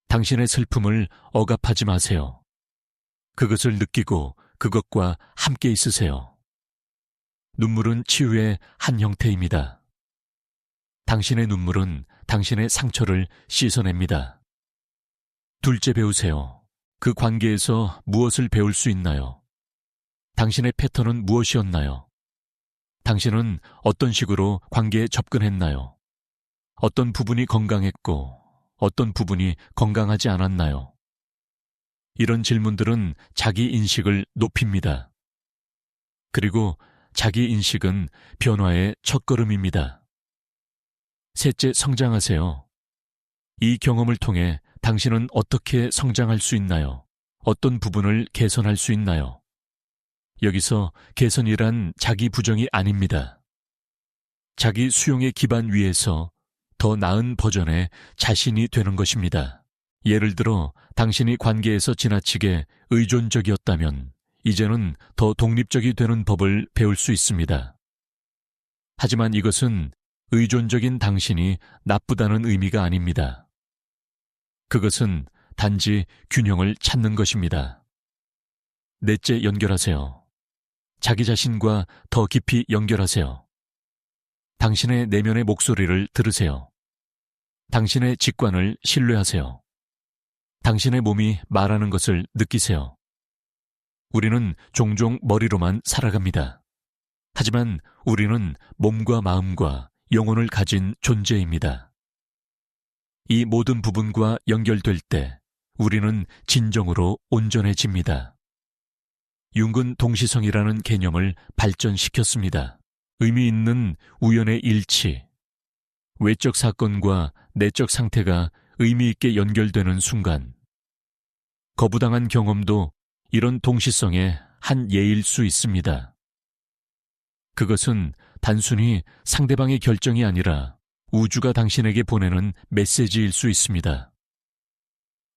당신의 슬픔을 억압하지 마세요. 그것을 느끼고 그것과 함께 있으세요. 눈물은 치유의 한 형태입니다. 당신의 눈물은 당신의 상처를 씻어냅니다. 둘째, 배우세요. 그 관계에서 무엇을 배울 수 있나요? 당신의 패턴은 무엇이었나요? 당신은 어떤 식으로 관계에 접근했나요? 어떤 부분이 건강했고 어떤 부분이 건강하지 않았나요? 이런 질문들은 자기 인식을 높입니다. 그리고 자기 인식은 변화의 첫걸음입니다. 셋째, 성장하세요. 이 경험을 통해 당신은 어떻게 성장할 수 있나요? 어떤 부분을 개선할 수 있나요? 여기서 개선이란 자기 부정이 아닙니다. 자기 수용의 기반 위에서 더 나은 버전의 자신이 되는 것입니다. 예를 들어 당신이 관계에서 지나치게 의존적이었다면 이제는 더 독립적이 되는 법을 배울 수 있습니다. 하지만 이것은 의존적인 당신이 나쁘다는 의미가 아닙니다. 그것은 단지 균형을 찾는 것입니다. 넷째, 연결하세요. 자기 자신과 더 깊이 연결하세요. 당신의 내면의 목소리를 들으세요. 당신의 직관을 신뢰하세요. 당신의 몸이 말하는 것을 느끼세요. 우리는 종종 머리로만 살아갑니다. 하지만 우리는 몸과 마음과 영혼을 가진 존재입니다. 이 모든 부분과 연결될 때 우리는 진정으로 온전해집니다. 융은 동시성이라는 개념을 발전시켰습니다. 의미 있는 우연의 일치, 외적 사건과 내적 상태가 의미 있게 연결되는 순간, 거부당한 경험도 이런 동시성의 한 예일 수 있습니다. 그것은 단순히 상대방의 결정이 아니라 우주가 당신에게 보내는 메시지일 수 있습니다.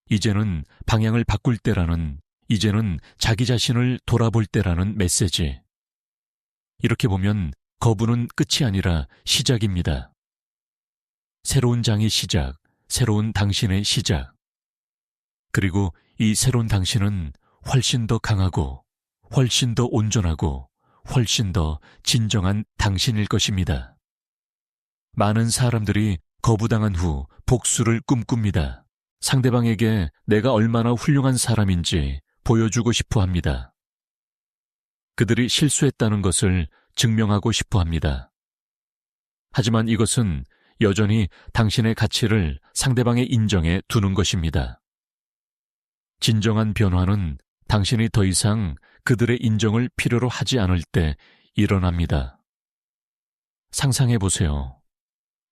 이제는 방향을 바꿀 때라는, 이제는 자기 자신을 돌아볼 때라는 메시지. 이렇게 보면 거부는 끝이 아니라 시작입니다. 새로운 장의 시작, 새로운 당신의 시작. 그리고 이 새로운 당신은 훨씬 더 강하고, 훨씬 더 온전하고, 훨씬 더 진정한 당신일 것입니다. 많은 사람들이 거부당한 후 복수를 꿈꿉니다. 상대방에게 내가 얼마나 훌륭한 사람인지 보여주고 싶어 합니다. 그들이 실수했다는 것을 증명하고 싶어 합니다. 하지만 이것은 여전히 당신의 가치를 상대방의 인정에 두는 것입니다. 진정한 변화는 당신이 더 이상 그들의 인정을 필요로 하지 않을 때 일어납니다. 상상해 보세요.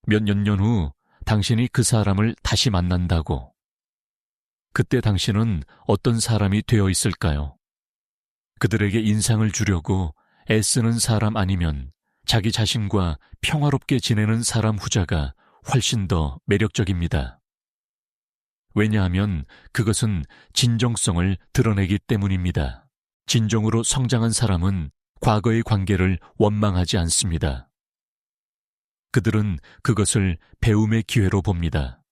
몇 년 후 당신이 그 사람을 다시 만난다고. 그때 당신은 어떤 사람이 되어 있을까요? 그들에게 인상을 주려고 애쓰는 사람 아니면 자기 자신과 평화롭게 지내는 사람 후자가 훨씬 더 매력적입니다. 왜냐하면 그것은 진정성을 드러내기 때문입니다. 진정으로 성장한 사람은 과거의 관계를 원망하지 않습니다. 그들은 그것을 배움의 기회로 봅니다.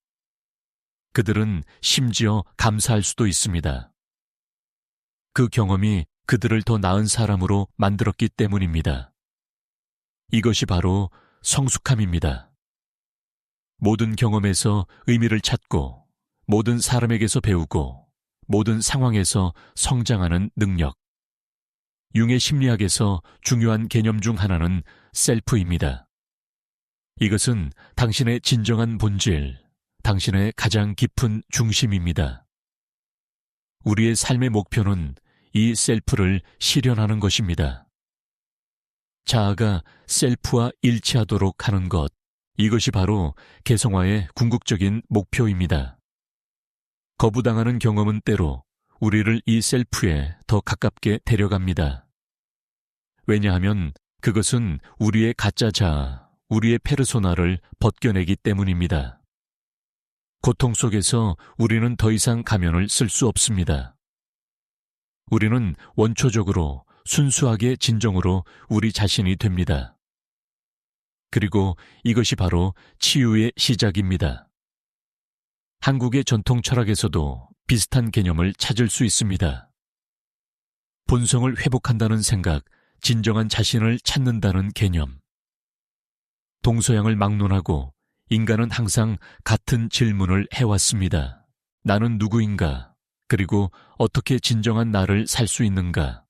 그들은 심지어 감사할 수도 있습니다. 그 경험이 그들을 더 나은 사람으로 만들었기 때문입니다. 이것이 바로 성숙함입니다. 모든 경험에서 의미를 찾고, 모든 사람에게서 배우고, 모든 상황에서 성장하는 능력. 융의 심리학에서 중요한 개념 중 하나는 셀프입니다. 이것은 당신의 진정한 본질, 당신의 가장 깊은 중심입니다. 우리의 삶의 목표는 이 셀프를 실현하는 것입니다. 자아가 셀프와 일치하도록 하는 것, 이것이 바로 개성화의 궁극적인 목표입니다. 거부당하는 경험은 때로 우리를 이 셀프에 더 가깝게 데려갑니다. 왜냐하면 그것은 우리의 가짜 자아, 우리의 페르소나를 벗겨내기 때문입니다. 고통 속에서 우리는 더 이상 가면을 쓸 수 없습니다. 우리는 원초적으로 순수하게 진정으로 우리 자신이 됩니다. 그리고 이것이 바로 치유의 시작입니다. 한국의 전통 철학에서도 비슷한 개념을 찾을 수 있습니다. 본성을 회복한다는 생각, 진정한 자신을 찾는다는 개념. 동서양을 막론하고 인간은 항상 같은 질문을 해왔습니다. 나는 누구인가? 그리고 어떻게 진정한 나를 살 수 있는가?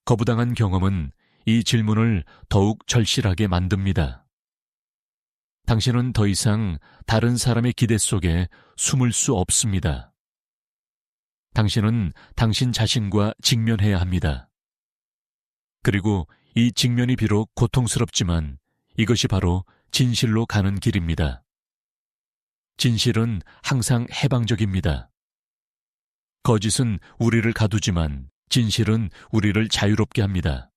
거부당한 경험은 이 질문을 더욱 절실하게 만듭니다. 당신은 더 이상 다른 사람의 기대 속에 숨을 수 없습니다. 당신은 당신 자신과 직면해야 합니다. 그리고 이 직면이 비록 고통스럽지만 이것이 바로 진실로 가는 길입니다. 진실은 항상 해방적입니다. 거짓은 우리를 가두지만 진실은 우리를 자유롭게 합니다.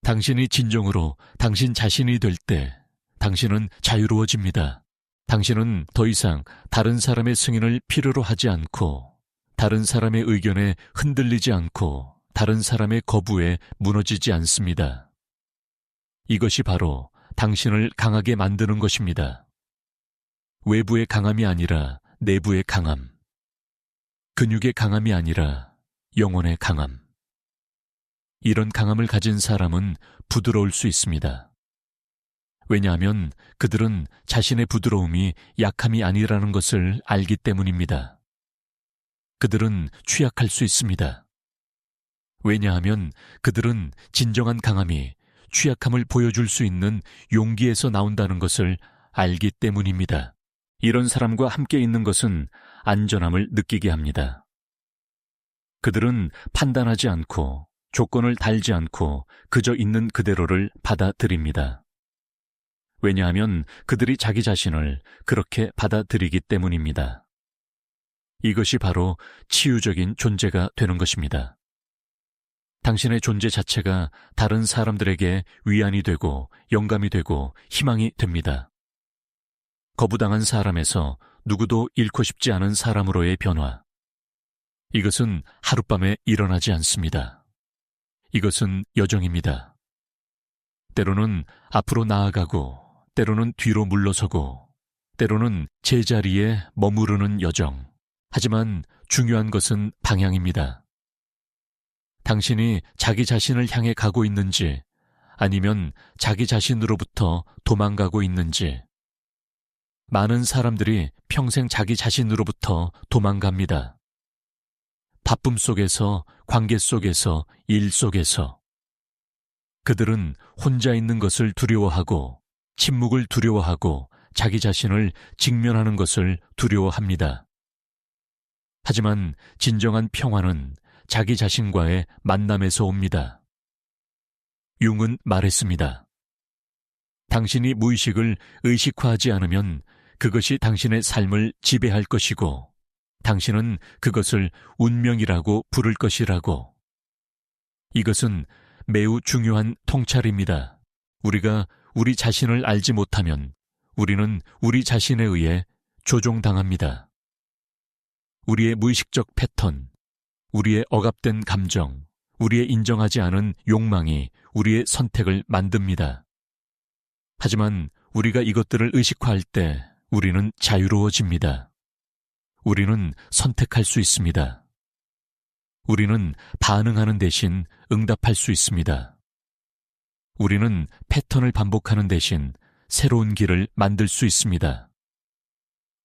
당신이 진정으로 당신 자신이 될 때 당신은 자유로워집니다. 당신은 더 이상 다른 사람의 승인을 필요로 하지 않고, 다른 사람의 의견에 흔들리지 않고, 다른 사람의 거부에 무너지지 않습니다. 이것이 바로 당신을 강하게 만드는 것입니다. 외부의 강함이 아니라 내부의 강함. 근육의 강함이 아니라 영혼의 강함. 이런 강함을 가진 사람은 부드러울 수 있습니다. 왜냐하면 그들은 자신의 부드러움이 약함이 아니라는 것을 알기 때문입니다. 그들은 취약할 수 있습니다. 왜냐하면 그들은 진정한 강함이 취약함을 보여줄 수 있는 용기에서 나온다는 것을 알기 때문입니다. 이런 사람과 함께 있는 것은 안전함을 느끼게 합니다. 그들은 판단하지 않고 조건을 달지 않고 그저 있는 그대로를 받아들입니다. 왜냐하면 그들이 자기 자신을 그렇게 받아들이기 때문입니다. 이것이 바로 치유적인 존재가 되는 것입니다. 당신의 존재 자체가 다른 사람들에게 위안이 되고 영감이 되고 희망이 됩니다. 거부당한 사람에서 누구도 잃고 싶지 않은 사람으로의 변화. 이것은 하룻밤에 일어나지 않습니다. 이것은 여정입니다. 때로는 앞으로 나아가고, 때로는 뒤로 물러서고, 때로는 제자리에 머무르는 여정. 하지만 중요한 것은 방향입니다. 당신이 자기 자신을 향해 가고 있는지 아니면 자기 자신으로부터 도망가고 있는지. 많은 사람들이 평생 자기 자신으로부터 도망갑니다. 바쁨 속에서, 관계 속에서, 일 속에서. 그들은 혼자 있는 것을 두려워하고, 침묵을 두려워하고, 자기 자신을 직면하는 것을 두려워합니다. 하지만 진정한 평화는 자기 자신과의 만남에서 옵니다. 융은 말했습니다. 당신이 무의식을 의식화하지 않으면 그것이 당신의 삶을 지배할 것이고, 당신은 그것을 운명이라고 부를 것이라고. 이것은 매우 중요한 통찰입니다. 우리가 우리 자신을 알지 못하면 우리는 우리 자신에 의해 조종당합니다. 우리의 무의식적 패턴, 우리의 억압된 감정, 우리의 인정하지 않은 욕망이 우리의 선택을 만듭니다. 하지만 우리가 이것들을 의식화할 때 우리는 자유로워집니다. 우리는 선택할 수 있습니다. 우리는 반응하는 대신 응답할 수 있습니다. 우리는 패턴을 반복하는 대신 새로운 길을 만들 수 있습니다.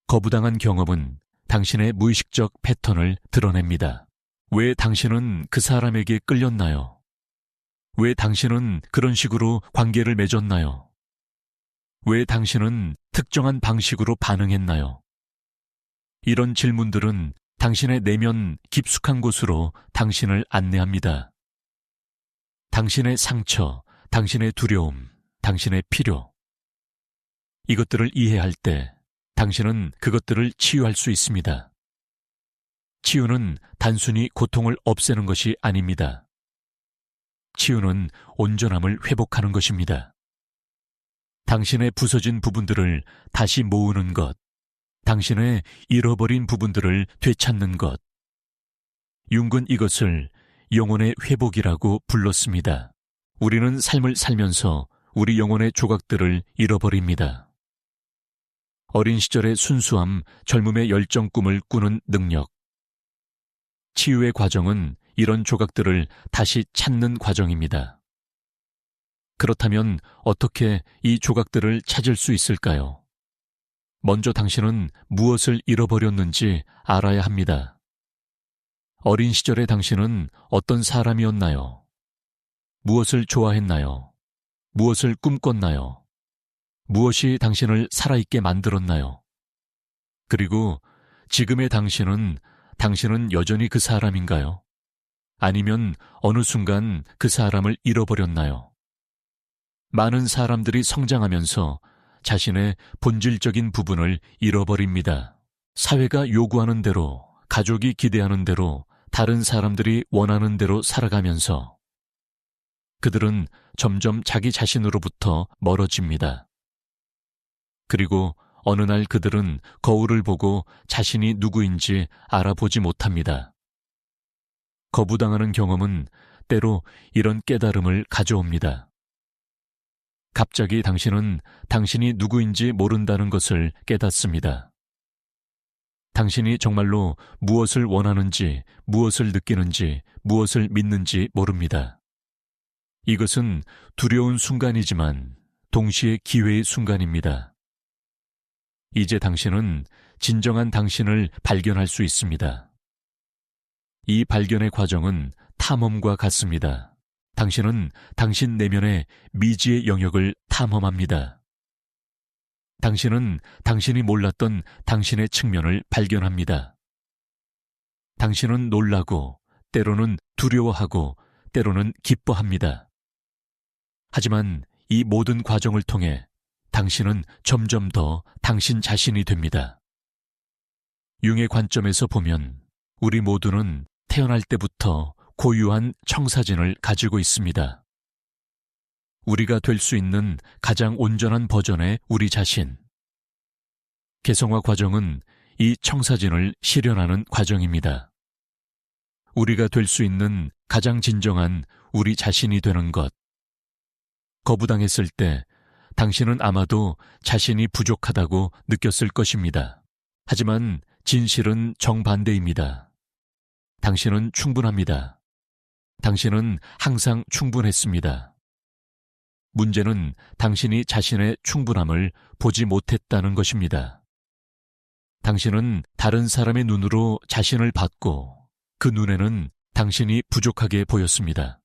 거부당한 경험은 당신의 무의식적 패턴을 드러냅니다. 왜 당신은 그 사람에게 끌렸나요? 왜 당신은 그런 식으로 관계를 맺었나요? 왜 당신은 특정한 방식으로 반응했나요? 이런 질문들은 당신의 내면 깊숙한 곳으로 당신을 안내합니다. 당신의 상처, 당신의 두려움, 당신의 필요. 이것들을 이해할 때 당신은 그것들을 치유할 수 있습니다. 치유는 단순히 고통을 없애는 것이 아닙니다. 치유는 온전함을 회복하는 것입니다. 당신의 부서진 부분들을 다시 모으는 것, 당신의 잃어버린 부분들을 되찾는 것. 융은 이것을 영혼의 회복이라고 불렀습니다. 우리는 삶을 살면서 우리 영혼의 조각들을 잃어버립니다. 어린 시절의 순수함, 젊음의 열정 꿈을 꾸는 능력. 치유의 과정은 이런 조각들을 다시 찾는 과정입니다. 그렇다면 어떻게 이 조각들을 찾을 수 있을까요? 먼저 당신은 무엇을 잃어버렸는지 알아야 합니다. 어린 시절의 당신은 어떤 사람이었나요? 무엇을 좋아했나요? 무엇을 꿈꿨나요? 무엇이 당신을 살아있게 만들었나요? 그리고 지금의 당신은 여전히 그 사람인가요? 아니면 어느 순간 그 사람을 잃어버렸나요? 많은 사람들이 성장하면서 자신의 본질적인 부분을 잃어버립니다. 사회가 요구하는 대로, 가족이 기대하는 대로, 다른 사람들이 원하는 대로 살아가면서 그들은 점점 자기 자신으로부터 멀어집니다. 그리고 어느 날 그들은 거울을 보고 자신이 누구인지 알아보지 못합니다. 거부당하는 경험은 때로 이런 깨달음을 가져옵니다. 갑자기 당신은 당신이 누구인지 모른다는 것을 깨닫습니다. 당신이 정말로 무엇을 원하는지, 무엇을 느끼는지, 무엇을 믿는지 모릅니다. 이것은 두려운 순간이지만 동시에 기회의 순간입니다. 이제 당신은 진정한 당신을 발견할 수 있습니다. 이 발견의 과정은 탐험과 같습니다. 당신은 당신 내면의 미지의 영역을 탐험합니다. 당신은 당신이 몰랐던 당신의 측면을 발견합니다. 당신은 놀라고, 때로는 두려워하고, 때로는 기뻐합니다. 하지만 이 모든 과정을 통해 당신은 점점 더 당신 자신이 됩니다. 융의 관점에서 보면 우리 모두는 태어날 때부터 고유한 청사진을 가지고 있습니다. 우리가 될 수 있는 가장 온전한 버전의 우리 자신. 개성화 과정은 이 청사진을 실현하는 과정입니다. 우리가 될 수 있는 가장 진정한 우리 자신이 되는 것. 거부당했을 때 당신은 아마도 자신이 부족하다고 느꼈을 것입니다. 하지만 진실은 정반대입니다. 당신은 충분합니다. 당신은 항상 충분했습니다. 문제는 당신이 자신의 충분함을 보지 못했다는 것입니다. 당신은 다른 사람의 눈으로 자신을 봤고 그 눈에는 당신이 부족하게 보였습니다.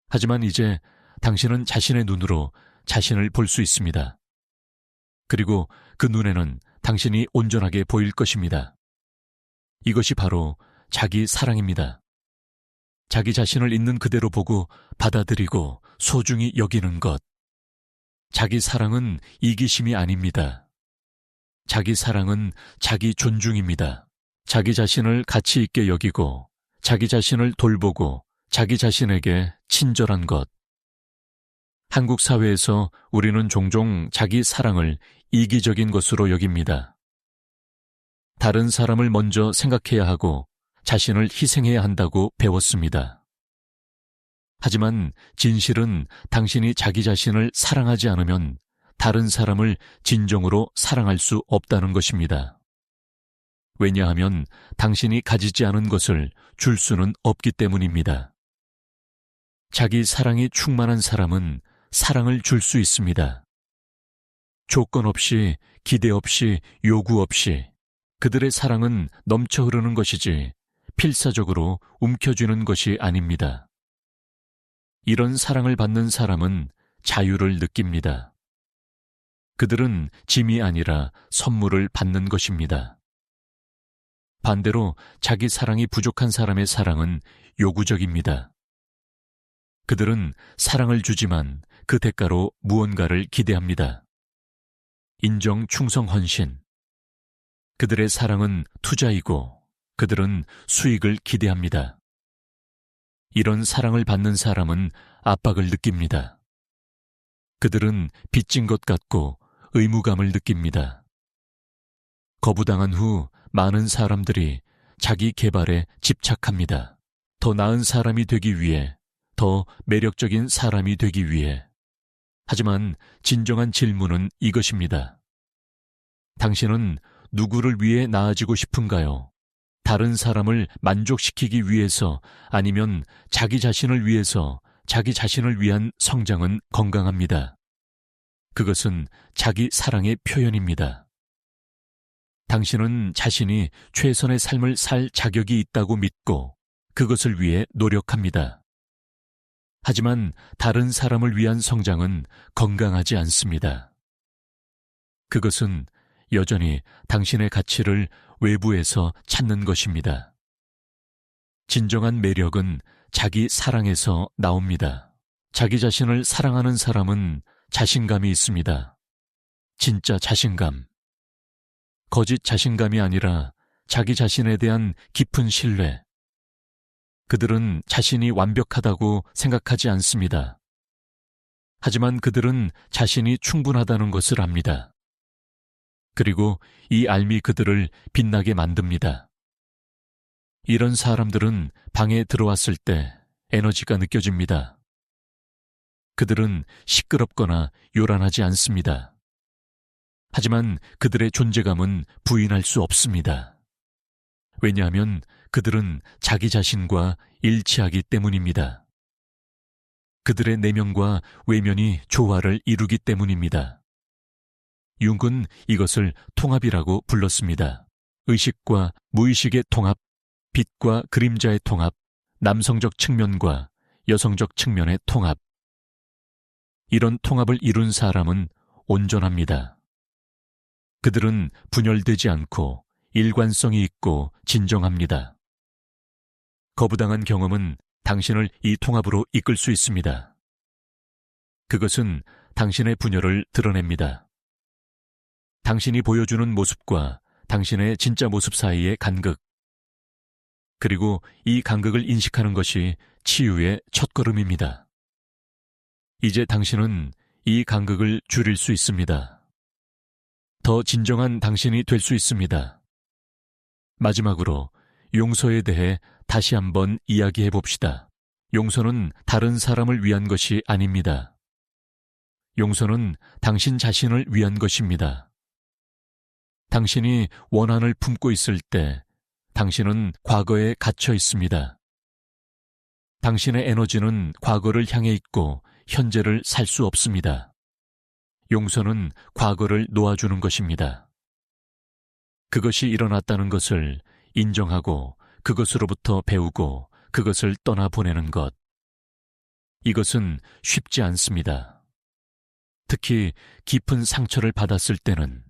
하지만 이제 당신은 자신의 눈으로 자신을 볼 수 있습니다. 그리고 그 눈에는 당신이 온전하게 보일 것입니다. 이것이 바로 자기 사랑입니다. 자기 자신을 있는 그대로 보고 받아들이고 소중히 여기는 것. 자기 사랑은 이기심이 아닙니다. 자기 사랑은 자기 존중입니다. 자기 자신을 가치 있게 여기고 자기 자신을 돌보고 자기 자신에게 친절한 것. 한국 사회에서 우리는 종종 자기 사랑을 이기적인 것으로 여깁니다. 다른 사람을 먼저 생각해야 하고 자신을 희생해야 한다고 배웠습니다. 하지만 진실은 당신이 자기 자신을 사랑하지 않으면 다른 사람을 진정으로 사랑할 수 없다는 것입니다. 왜냐하면 당신이 가지지 않은 것을 줄 수는 없기 때문입니다. 자기 사랑이 충만한 사람은 사랑을 줄 수 있습니다. 조건 없이, 기대 없이, 요구 없이 그들의 사랑은 넘쳐 흐르는 것이지 필사적으로 움켜쥐는 것이 아닙니다. 이런 사랑을 받는 사람은 자유를 느낍니다. 그들은 짐이 아니라 선물을 받는 것입니다. 반대로 자기 사랑이 부족한 사람의 사랑은 요구적입니다. 그들은 사랑을 주지만 그 대가로 무언가를 기대합니다. 인정, 충성, 헌신. 그들의 사랑은 투자이고 그들은 수익을 기대합니다. 이런 사랑을 받는 사람은 압박을 느낍니다. 그들은 빚진 것 같고 의무감을 느낍니다. 거부당한 후 많은 사람들이 자기 개발에 집착합니다. 더 나은 사람이 되기 위해, 더 매력적인 사람이 되기 위해. 하지만 진정한 질문은 이것입니다. 당신은 누구를 위해 나아지고 싶은가요? 다른 사람을 만족시키기 위해서 아니면 자기 자신을 위해서 자기 자신을 위한 성장은 건강합니다. 그것은 자기 사랑의 표현입니다. 당신은 자신이 최선의 삶을 살 자격이 있다고 믿고 그것을 위해 노력합니다. 하지만 다른 사람을 위한 성장은 건강하지 않습니다. 그것은 여전히 당신의 가치를 외부에서 찾는 것입니다. 진정한 매력은 자기 사랑에서 나옵니다. 자기 자신을 사랑하는 사람은 자신감이 있습니다. 진짜 자신감. 거짓 자신감이 아니라 자기 자신에 대한 깊은 신뢰. 그들은 자신이 완벽하다고 생각하지 않습니다. 하지만 그들은 자신이 충분하다는 것을 압니다. 그리고 이 알미 그들을 빛나게 만듭니다. 이런 사람들은 방에 들어왔을 때 에너지가 느껴집니다. 그들은 시끄럽거나 요란하지 않습니다. 하지만 그들의 존재감은 부인할 수 없습니다. 왜냐하면 그들은 자기 자신과 일치하기 때문입니다. 그들의 내면과 외면이 조화를 이루기 때문입니다. 융은 이것을 통합이라고 불렀습니다. 의식과 무의식의 통합, 빛과 그림자의 통합, 남성적 측면과 여성적 측면의 통합. 이런 통합을 이룬 사람은 온전합니다. 그들은 분열되지 않고 일관성이 있고 진정합니다. 거부당한 경험은 당신을 이 통합으로 이끌 수 있습니다. 그것은 당신의 분열을 드러냅니다. 당신이 보여주는 모습과 당신의 진짜 모습 사이의 간극. 그리고 이 간극을 인식하는 것이 치유의 첫걸음입니다. 이제 당신은 이 간극을 줄일 수 있습니다. 더 진정한 당신이 될 수 있습니다. 마지막으로 용서에 대해 다시 한번 이야기해 봅시다. 용서는 다른 사람을 위한 것이 아닙니다. 용서는 당신 자신을 위한 것입니다. 당신이 원한을 품고 있을 때 당신은 과거에 갇혀 있습니다. 당신의 에너지는 과거를 향해 있고 현재를 살 수 없습니다. 용서는 과거를 놓아주는 것입니다. 그것이 일어났다는 것을 인정하고 그것으로부터 배우고 그것을 떠나보내는 것. 이것은 쉽지 않습니다. 특히 깊은 상처를 받았을 때는.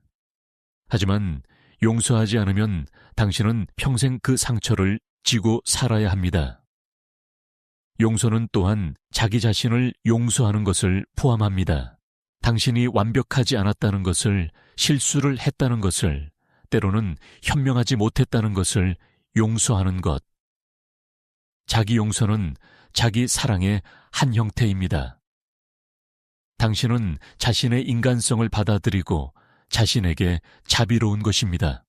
하지만 용서하지 않으면 당신은 평생 그 상처를 지고 살아야 합니다. 용서는 또한 자기 자신을 용서하는 것을 포함합니다. 당신이 완벽하지 않았다는 것을, 실수를 했다는 것을, 때로는 현명하지 못했다는 것을 용서하는 것. 자기 용서는 자기 사랑의 한 형태입니다. 당신은 자신의 인간성을 받아들이고 자신에게 자비로운 것입니다.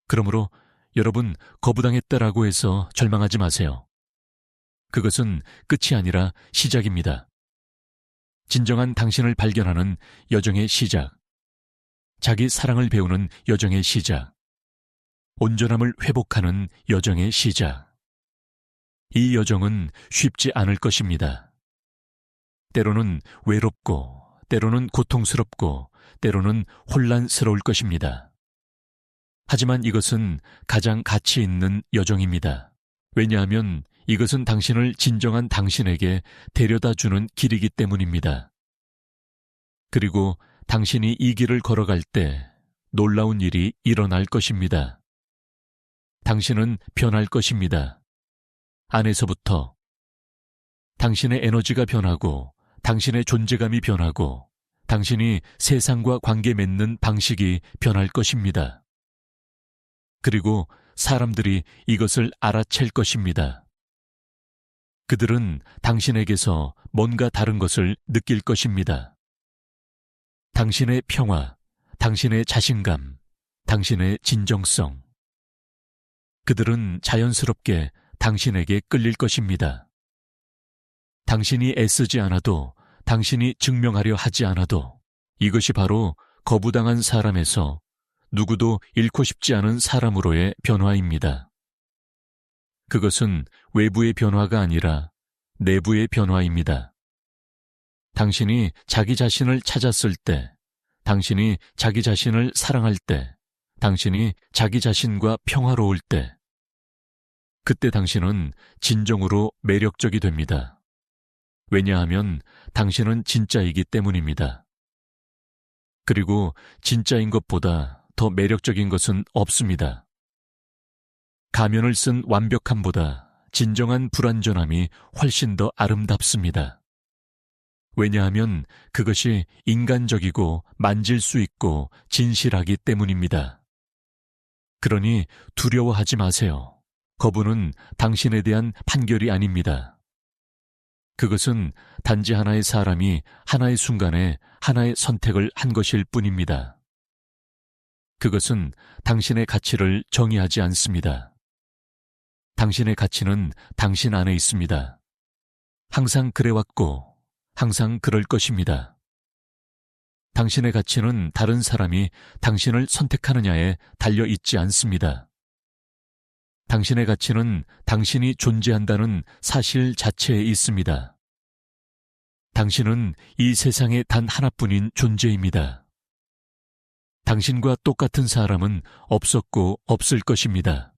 그러므로 여러분, 거부당했다라고 해서 절망하지 마세요. 그것은 끝이 아니라 시작입니다. 진정한 당신을 발견하는 여정의 시작, 자기 사랑을 배우는 여정의 시작, 온전함을 회복하는 여정의 시작. 이 여정은 쉽지 않을 것입니다. 때로는 외롭고, 때로는 고통스럽고, 때로는 혼란스러울 것입니다. 하지만 이것은 가장 가치 있는 여정입니다. 왜냐하면 이것은 당신을 진정한 당신에게 데려다주는 길이기 때문입니다. 그리고 당신이 이 길을 걸어갈 때 놀라운 일이 일어날 것입니다. 당신은 변할 것입니다. 안에서부터. 당신의 에너지가 변하고 당신의 존재감이 변하고 당신이 세상과 관계 맺는 방식이 변할 것입니다. 그리고 사람들이 이것을 알아챌 것입니다. 그들은 당신에게서 뭔가 다른 것을 느낄 것입니다. 당신의 평화, 당신의 자신감, 당신의 진정성. 그들은 자연스럽게 당신에게 끌릴 것입니다. 당신이 애쓰지 않아도, 당신이 증명하려 하지 않아도 이것이 바로 거부당한 사람에서 누구도 잃고 싶지 않은 사람으로의 변화입니다. 그것은 외부의 변화가 아니라 내부의 변화입니다. 당신이 자기 자신을 찾았을 때, 당신이 자기 자신을 사랑할 때, 당신이 자기 자신과 평화로울 때, 그때 당신은 진정으로 매력적이 됩니다. 왜냐하면 당신은 진짜이기 때문입니다. 그리고 진짜인 것보다 더 매력적인 것은 없습니다. 가면을 쓴 완벽함보다 진정한 불완전함이 훨씬 더 아름답습니다. 왜냐하면 그것이 인간적이고 만질 수 있고 진실하기 때문입니다. 그러니 두려워하지 마세요. 거부는 당신에 대한 판결이 아닙니다. 그것은 단지 하나의 사람이 하나의 순간에 하나의 선택을 한 것일 뿐입니다. 그것은 당신의 가치를 정의하지 않습니다. 당신의 가치는 당신 안에 있습니다. 항상 그래왔고 항상 그럴 것입니다. 당신의 가치는 다른 사람이 당신을 선택하느냐에 달려 있지 않습니다. 당신의 가치는 당신이 존재한다는 사실 자체에 있습니다. 당신은 이 세상에 단 하나뿐인 존재입니다. 당신과 똑같은 사람은 없었고 없을 것입니다.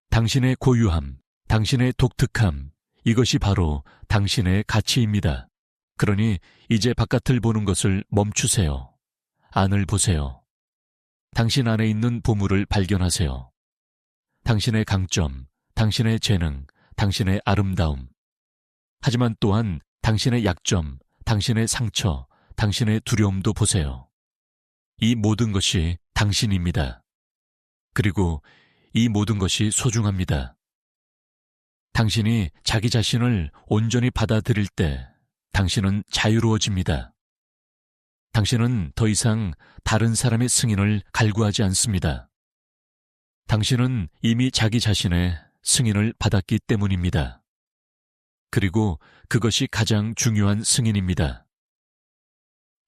당신의 고유함, 당신의 독특함, 이것이 바로 당신의 가치입니다. 그러니 이제 바깥을 보는 것을 멈추세요. 안을 보세요. 당신 안에 있는 보물을 발견하세요. 당신의 강점, 당신의 재능, 당신의 아름다움. 하지만 또한 당신의 약점, 당신의 상처, 당신의 두려움도 보세요. 이 모든 것이 당신입니다. 그리고 이 모든 것이 소중합니다. 당신이 자기 자신을 온전히 받아들일 때 당신은 자유로워집니다. 당신은 더 이상 다른 사람의 승인을 갈구하지 않습니다. 당신은 이미 자기 자신의 승인을 받았기 때문입니다. 그리고 그것이 가장 중요한 승인입니다.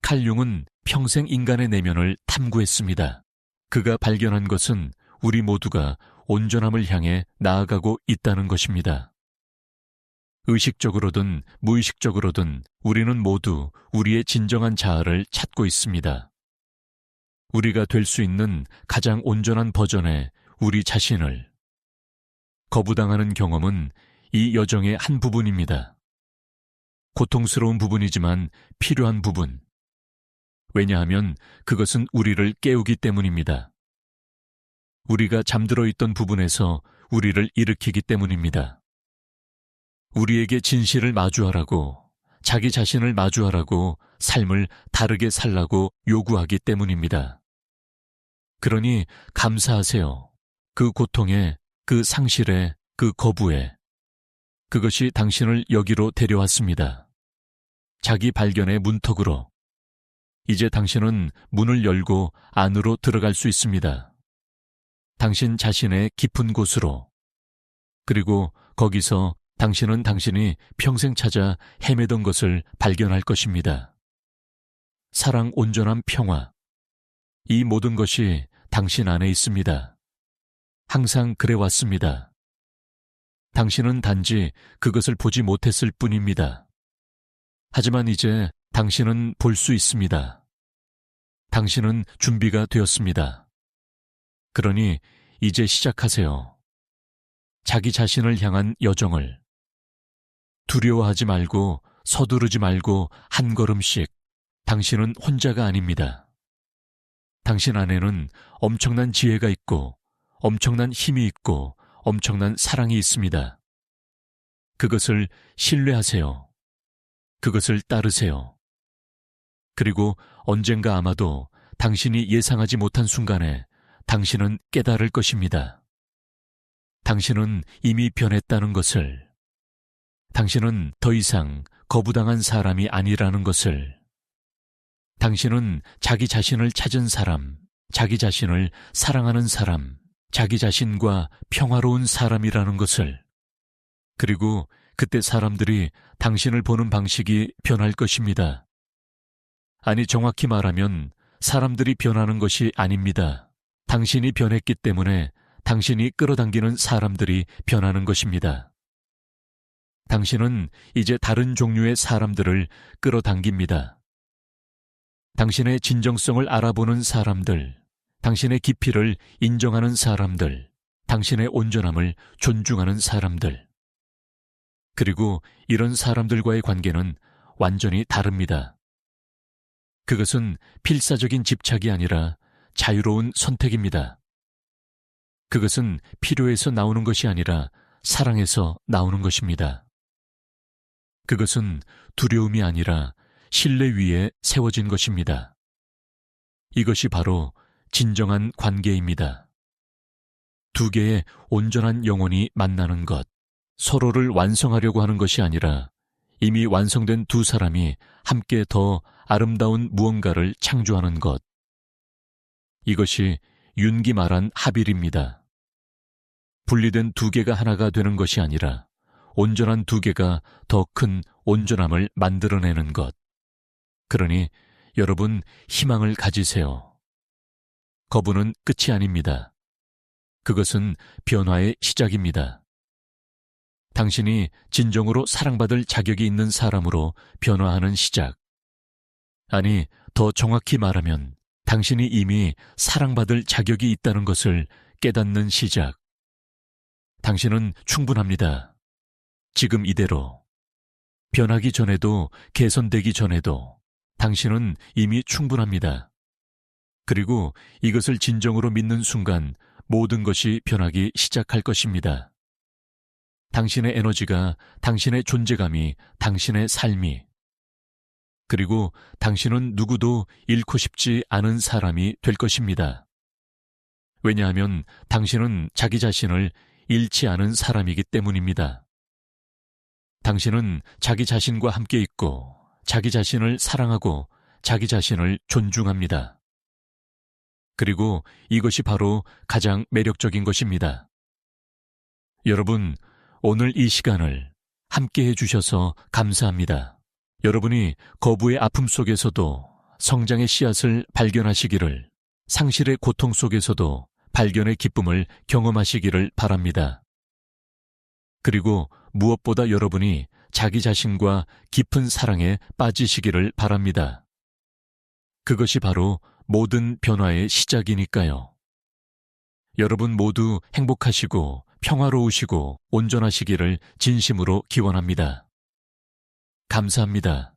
칼 융은 평생 인간의 내면을 탐구했습니다. 그가 발견한 것은 우리 모두가 온전함을 향해 나아가고 있다는 것입니다. 의식적으로든 무의식적으로든 우리는 모두 우리의 진정한 자아를 찾고 있습니다. 우리가 될 수 있는 가장 온전한 버전의 우리 자신을. 거부당하는 경험은 이 여정의 한 부분입니다. 고통스러운 부분이지만 필요한 부분. 왜냐하면 그것은 우리를 깨우기 때문입니다. 우리가 잠들어 있던 부분에서 우리를 일으키기 때문입니다. 우리에게 진실을 마주하라고, 자기 자신을 마주하라고, 삶을 다르게 살라고 요구하기 때문입니다. 그러니 감사하세요. 그 고통에, 그 상실에, 그 거부에. 그것이 당신을 여기로 데려왔습니다. 자기 발견의 문턱으로. 이제 당신은 문을 열고 안으로 들어갈 수 있습니다. 당신 자신의 깊은 곳으로. 그리고 거기서 당신은 당신이 평생 찾아 헤매던 것을 발견할 것입니다. 사랑, 온전함, 평화. 이 모든 것이 당신 안에 있습니다. 항상 그래왔습니다. 당신은 단지 그것을 보지 못했을 뿐입니다. 하지만 이제 당신은 볼 수 있습니다. 당신은 준비가 되었습니다. 그러니 이제 시작하세요. 자기 자신을 향한 여정을. 두려워하지 말고 서두르지 말고 한 걸음씩. 당신은 혼자가 아닙니다. 당신 안에는 엄청난 지혜가 있고 엄청난 힘이 있고 엄청난 사랑이 있습니다. 그것을 신뢰하세요. 그것을 따르세요. 그리고 언젠가 아마도 당신이 예상하지 못한 순간에 당신은 깨달을 것입니다. 당신은 이미 변했다는 것을. 당신은 더 이상 거부당한 사람이 아니라는 것을. 당신은 자기 자신을 찾은 사람, 자기 자신을 사랑하는 사람, 자기 자신과 평화로운 사람이라는 것을. 그리고 그때 사람들이 당신을 보는 방식이 변할 것입니다. 아니, 정확히 말하면 사람들이 변하는 것이 아닙니다. 당신이 변했기 때문에 당신이 끌어당기는 사람들이 변하는 것입니다. 당신은 이제 다른 종류의 사람들을 끌어당깁니다. 당신의 진정성을 알아보는 사람들, 당신의 깊이를 인정하는 사람들, 당신의 온전함을 존중하는 사람들. 그리고 이런 사람들과의 관계는 완전히 다릅니다. 그것은 필사적인 집착이 아니라 자유로운 선택입니다. 그것은 필요해서 나오는 것이 아니라 사랑에서 나오는 것입니다. 그것은 두려움이 아니라 신뢰 위에 세워진 것입니다. 이것이 바로 진정한 관계입니다. 두 개의 온전한 영혼이 만나는 것, 서로를 완성하려고 하는 것이 아니라 이미 완성된 두 사람이 함께 더 아름다운 무언가를 창조하는 것. 이것이 윤기 말한 합일입니다. 분리된 두 개가 하나가 되는 것이 아니라 온전한 두 개가 더 큰 온전함을 만들어내는 것. 그러니 여러분, 희망을 가지세요. 거부는 끝이 아닙니다. 그것은 변화의 시작입니다. 당신이 진정으로 사랑받을 자격이 있는 사람으로 변화하는 시작. 아니, 더 정확히 말하면 당신이 이미 사랑받을 자격이 있다는 것을 깨닫는 시작. 당신은 충분합니다. 지금 이대로. 변하기 전에도 개선되기 전에도 당신은 이미 충분합니다. 그리고 이것을 진정으로 믿는 순간 모든 것이 변하기 시작할 것입니다. 당신의 에너지가, 당신의 존재감이, 당신의 삶이. 그리고 당신은 누구도 잃고 싶지 않은 사람이 될 것입니다. 왜냐하면 당신은 자기 자신을 잃지 않은 사람이기 때문입니다. 당신은 자기 자신과 함께 있고 자기 자신을 사랑하고 자기 자신을 존중합니다. 그리고 이것이 바로 가장 매력적인 것입니다. 여러분, 오늘 이 시간을 함께 해주셔서 감사합니다. 여러분이 거부의 아픔 속에서도 성장의 씨앗을 발견하시기를, 상실의 고통 속에서도 발견의 기쁨을 경험하시기를 바랍니다. 그리고 무엇보다 여러분이 자기 자신과 깊은 사랑에 빠지시기를 바랍니다. 그것이 바로 모든 변화의 시작이니까요. 여러분 모두 행복하시고 평화로우시고 온전하시기를 진심으로 기원합니다. 감사합니다.